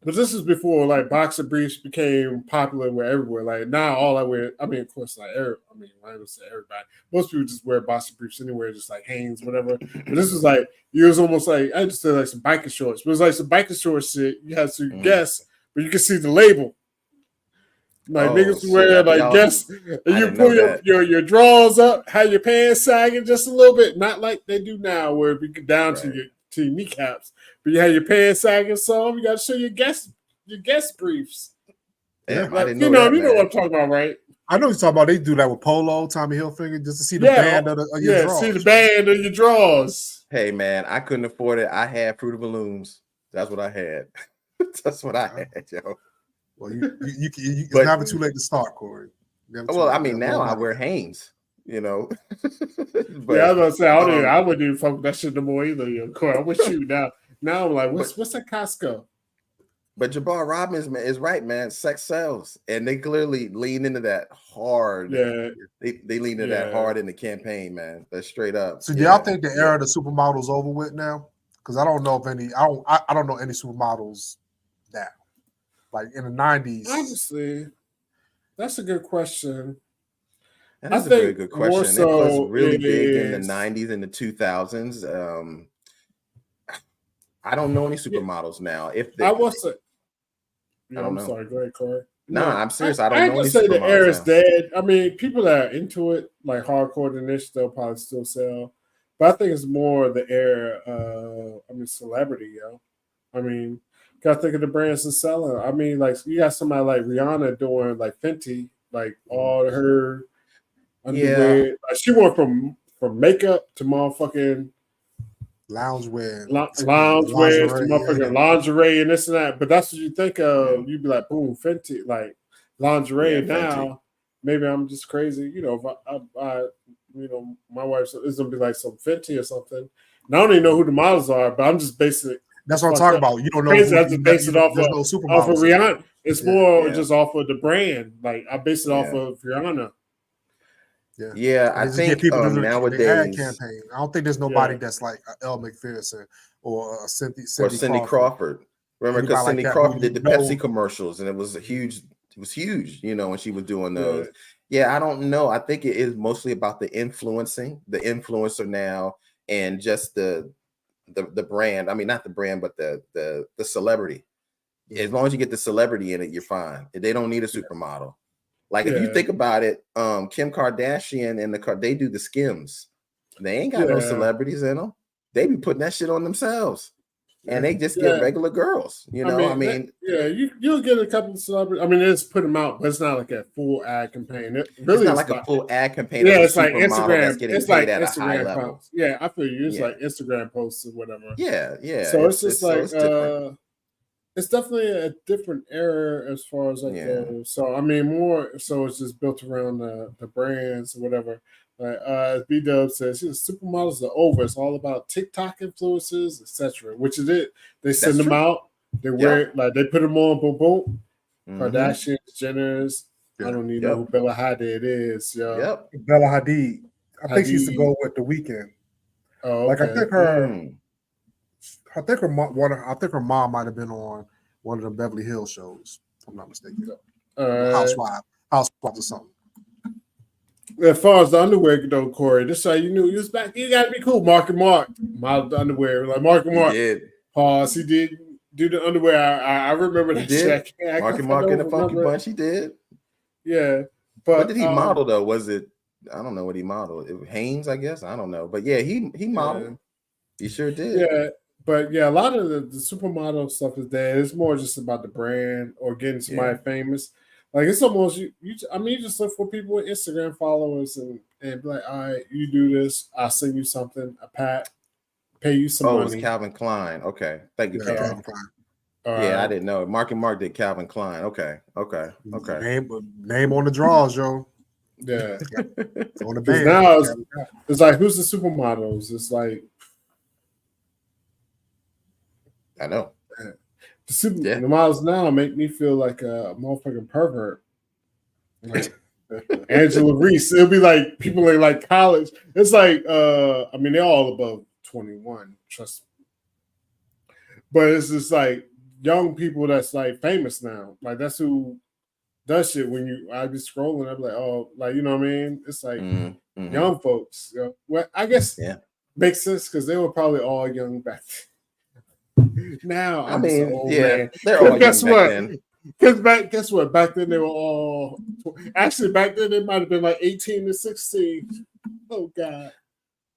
But this is before like boxer briefs became popular everywhere. Like now, all I wear. I mean, of course, I don't say everybody. Most people just wear boxer briefs anywhere, just like Hanes, whatever. But this was like it was almost like I just said like some biker shorts. But it was like some biker shorts shit. You had to guess, but you can see the label. Like niggas wear like guess, and you pull your drawers up, have your pants sagging just a little bit, not like they do now, where we get down to your kneecaps, but you have your pants sagging some. You got to show your guest briefs. Damn, like, I didn't know that, you know what I'm talking about, right? I know you're talking about. They do that with Polo, Tommy Hilfiger, just to see the band of your drawers. See the band of your drawers. Hey man, I couldn't afford it. I had Fruit of the Looms. That's what I had. That's what I had, yo. Well, it's never too late to start, Corey. Well, I mean, now I wear Hanes, you know. But, yeah, I was gonna say I wouldn't even fuck with that shit no more either, yo. Corey, I'm with you now. Now I'm like, what's that Costco? But Jabbar Robbins is right, man. Sex sells, and they clearly lean into that hard. Yeah, they lean into that hard in the campaign, man. That's straight up. So, do y'all think the era of the supermodels over with now? Because I don't know if any. I don't know any supermodels now. Like in the 90s. Honestly, that's a good question. That's a very good question. It was really big in the 90s and the 2000s. I don't know any supermodels now. I don't know. Sorry, go ahead, Corey. No, I'm serious. I don't know any supermodels. Say the era is dead. I mean, people that are into it, like hardcore and niche, they'll probably still sell. But I think it's more the era celebrity, yo. I mean, gotta think of the brands that's selling. I mean, like you got somebody like Rihanna doing like Fenty, like all her underwear. Like, she went from makeup to motherfucking loungewear to motherfucking lingerie and this and that. But that's what you think of. You'd be like, boom, Fenty, like lingerie. Now, Fenty. Maybe I'm just crazy. You know, if I my wife is gonna be like some Fenty or something. And I don't even know who the models are, but I'm just basically. That's what I'm talking about. You don't know. I have to base it off of Rihanna. It's more just off of the brand. Like I base it off of Rihanna. Yeah, I think people nowadays the ad campaign. I don't think there's nobody that's like Elle McPherson or Cindy Crawford. Remember, because Cindy Crawford did the Pepsi commercials, and it was huge. It was huge, you know, when she was doing those. Yeah, I don't know. I think it is mostly about the influencer now, and just the brand. I mean, not the brand, but the celebrity. As long as you get the celebrity in it, you're fine. They don't need a supermodel. Like if you think about it, Kim Kardashian and they do the Skims. They ain't got no celebrities in them. They be putting that shit on themselves, and they just get regular girls. You know, you'll get a couple of celebrities. I mean, it's put them out, but it's not like a full ad campaign. It really it's not like a full ad campaign. Yeah, it's like Instagram. That's getting it's paid like at Instagram a high level. posts. Yeah, I feel you. It's like Instagram posts or whatever. Yeah. So it's just it's definitely a different era as far as like so I mean more so it's just built around the brands or whatever. As B-Dub says, supermodels are over. It's all about TikTok influencers, etc. Which is it. They send them out. They wear it, like they put them on, boom, boom. Kardashians, Jenners. I don't even know who Bella Hadid is. Bella Hadid. I think she used to go with The Weeknd. Oh, okay. Like I think her. I think her mom might have been on one of the Beverly Hills shows, if I'm not mistaken. Housewives or something. As far as the underwear though, Corey, this is how you knew you was back. You gotta be cool. Mark and Mark. Modeled the underwear. Like Mark and Mark. He did. Pause. He did do the underwear. I remember that shit. Mark and Mark in the Funky Bunch. He did. Yeah. But what did he model though? Was it I don't know what he modeled. It was Hanes, I guess. I don't know. But yeah, he modeled. He sure did. Yeah. But yeah, a lot of the supermodel stuff is dead. It's more just about the brand or getting somebody famous. Like it's almost you just look for people with Instagram followers and be like, all right, you do this, I'll send you something, a pat, pay you some money. It's Calvin Klein. Okay. Thank you, Calvin Klein. All Yeah, I right. didn't know. Mark and Mark did Calvin Klein. Okay. Name on the draws, yo. Yeah. It's on the Because band. now it's like, who's the supermodels? It's like I know. the models now make me feel like a motherfucking pervert. Like Angela Reese. It'll be like people in like college. It's like I mean, they're all above 21, trust me. But it's just like young people that's like famous now. Like that's who does shit when I be scrolling, I'd be like, oh, like you know what I mean? It's like young folks. You know? Well, I guess makes sense because they were probably all young back then. Now I'm just an old man. They're all young back then. Because guess what? Back then they were all actually back then they might have been like 18 to 16. Oh God.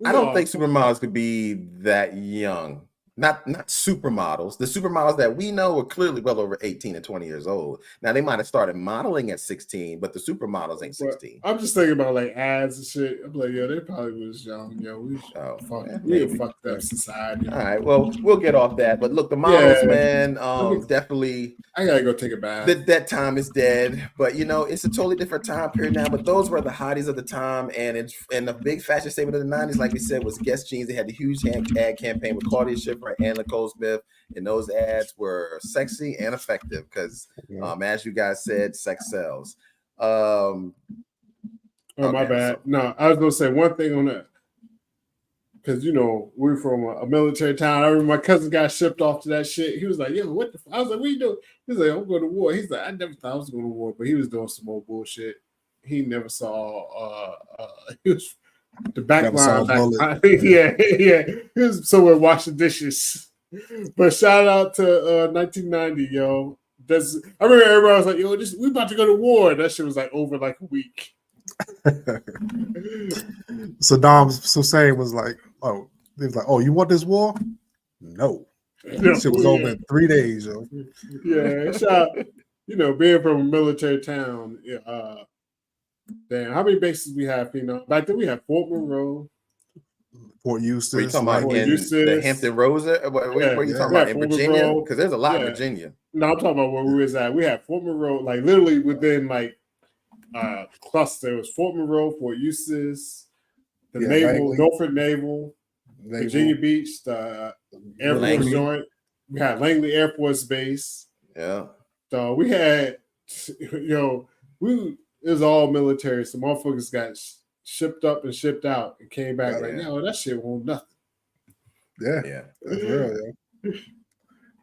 I don't think supermodels could be that young. Not supermodels. The supermodels that we know are clearly well over 18 and 20 years old. Now they might have started modeling at 16, but the supermodels ain't 16. I'm just thinking about like ads and shit. I'm like, they probably was young. We a fucked up society. All right, well, we'll get off that. But look, the models, man, definitely. I gotta go take a bath. That time is dead, but it's a totally different time period now. But those were the hotties of the time, and the big fashion statement of the 90s, like we said, was Guess jeans. They had the huge ad campaign with Claudia Schiffer and Nicole Smith, and those ads were sexy and effective because, as you guys said, sex sells. My bad. No, I was gonna say one thing on that. Because we're from a military town. I remember my cousin got shipped off to that shit. He was like, "Yo, what the?" I was like, "What you doing?" He's like, "I'm going to war." He's like, "I never thought I was going to war," but he was doing some more bullshit. He never saw. He was the back line. Yeah. He was somewhere washing dishes. But shout out to 1990, yo. I remember everybody was like, "Yo, we about to go to war." That shit was like over like a week. Saddam Hussein was like, "Oh, he was like, oh, you want this war? No, this shit was over in 3 days, yo." Yeah, shout, being from a military town. Damn, how many bases we have? Back then we had Fort Monroe, Fort Eustis. Are you talking about the Hampton Roads? What are you talking about in Virginia? Because there's a lot in Virginia. No, I'm talking about where we was at. We had Fort Monroe, like literally within like cluster. It was Fort Monroe, Fort Eustis, the Naval, Norfolk Naval, Virginia Beach, the Air Force Joint. We had Langley Air Force Base. Yeah. So we had, it was all military. So motherfuckers got shipped up and shipped out and came back that shit won't nothing. Yeah. That's real, yo.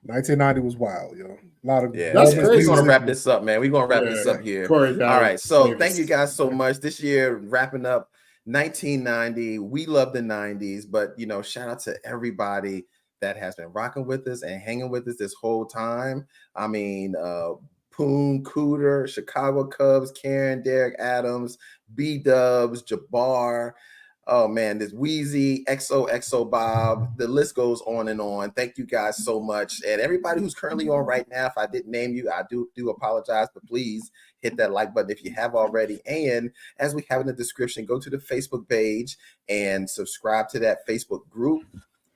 1990 was wild, yo. A lot of that's crazy. We're gonna wrap this up, man. We're gonna wrap this up here. All right. So thank you guys so much. This year, wrapping up 1990. We love the 90s, but shout out to everybody that has been rocking with us and hanging with us this whole time. I mean, Poon, Cooter, Chicago Cubs, Karen, Derek Adams, B-Dubs, Jabbar. Oh man, there's Wheezy, XOXO Bob. The list goes on and on. Thank you guys so much. And everybody who's currently on right now, if I didn't name you, I do apologize, but please hit that like button if you have already. And as we have in the description, go to the Facebook page and subscribe to that Facebook group.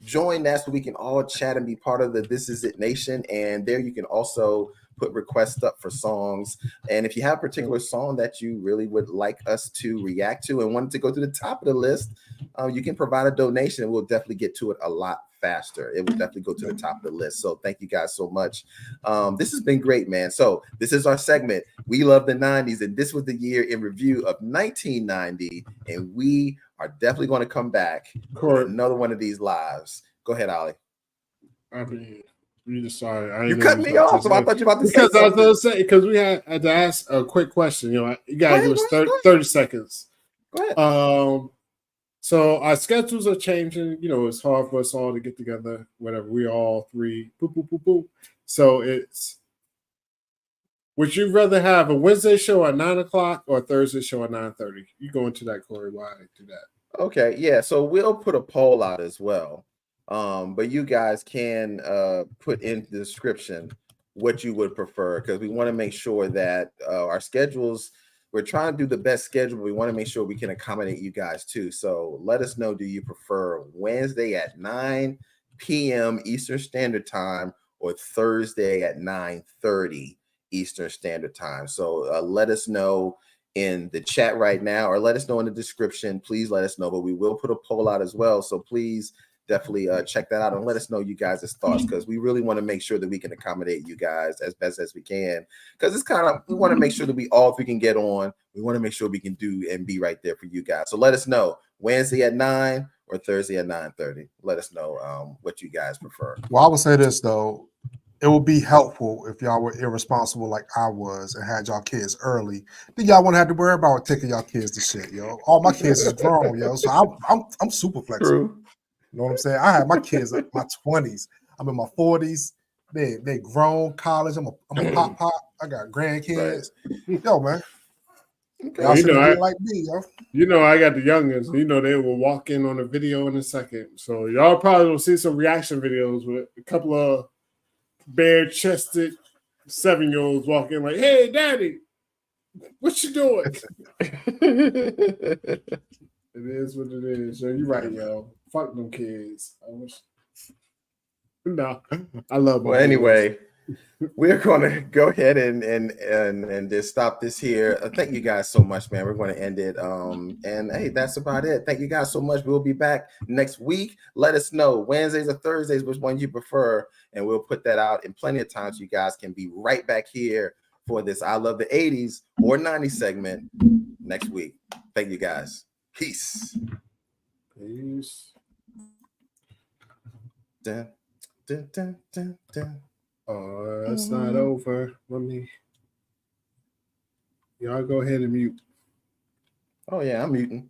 Join that so we can all chat and be part of the This Is It Nation. And there you can also put requests up for songs. And if you have a particular song that you really would like us to react to and wanted to go to the top of the list, you can provide a donation and we'll definitely get to it a lot faster. It will definitely go to the top of the list. So thank you guys so much. This has been great, man. So this is our segment. We love the 90s, and this was the year in review of 1990. And we are definitely going to come back for another one of these lives. Go ahead, Ollie. I mean, sorry. You cut me off, so I thought you were about to say something. Because I was going to say, because we had to ask a quick question. You got to give us 30 seconds. Go ahead. So our schedules are changing. It's hard for us all to get together, whatever. We all three, boop, boop, boop, boop. So would you rather have a Wednesday show at 9:00 or a Thursday show at 9:30? You go into that, Corey. Why do that? Okay, yeah. So we'll put a poll out as well. But you guys can put in the description what you would prefer, because we want to make sure that our schedules, we're trying to do the best schedule. But we want to make sure we can accommodate you guys too. So let us know, do you prefer Wednesday at 9 p.m. Eastern Standard Time or Thursday at 9:30 Eastern Standard Time. So let us know in the chat right now, or let us know in the description. Please let us know, but we will put a poll out as well. So please definitely check that out and let us know you guys' thoughts, because we really want to make sure that we can accommodate you guys as best as we can, because it's kind of, we want to make sure that we can get on. We want to make sure we can do and be right there for you guys. So let us know Wednesday at 9 or Thursday at 9:30. Let us know what you guys prefer. Well, I would say this though, it would be helpful if y'all were irresponsible like I was and had y'all kids early. Then y'all wouldn't have to worry about taking y'all kids to shit, yo. All my kids is grown, yo. So I'm super flexible. True. You know what I'm saying? I have my kids in my 20s. I'm in my 40s. They grown, college. I'm a pop. I got grandkids. Right. Yo, man. Okay. Y'all should be like me, yo. You know, I got the youngins. You know, they will walk in on a video in a second. So y'all probably will see some reaction videos with a couple of bare-chested 7-year-olds walk in like, "Hey, daddy, what you doing?" It is what it is. Yo, you're right, yo. Fuck them kids. I wish. No, I love them. Well, anyway, we're going to go ahead and just stop this here. Thank you guys so much, man. We're going to end it. And hey, that's about it. Thank you guys so much. We'll be back next week. Let us know Wednesdays or Thursdays which one you prefer, and we'll put that out in plenty of time so you guys can be right back here for this I Love the 80s or 90s segment next week. Thank you guys. Peace. Peace. Dun, dun, dun, dun, dun. Oh, it's not over. Let me. Y'all go ahead and mute. Oh, yeah, I'm muting.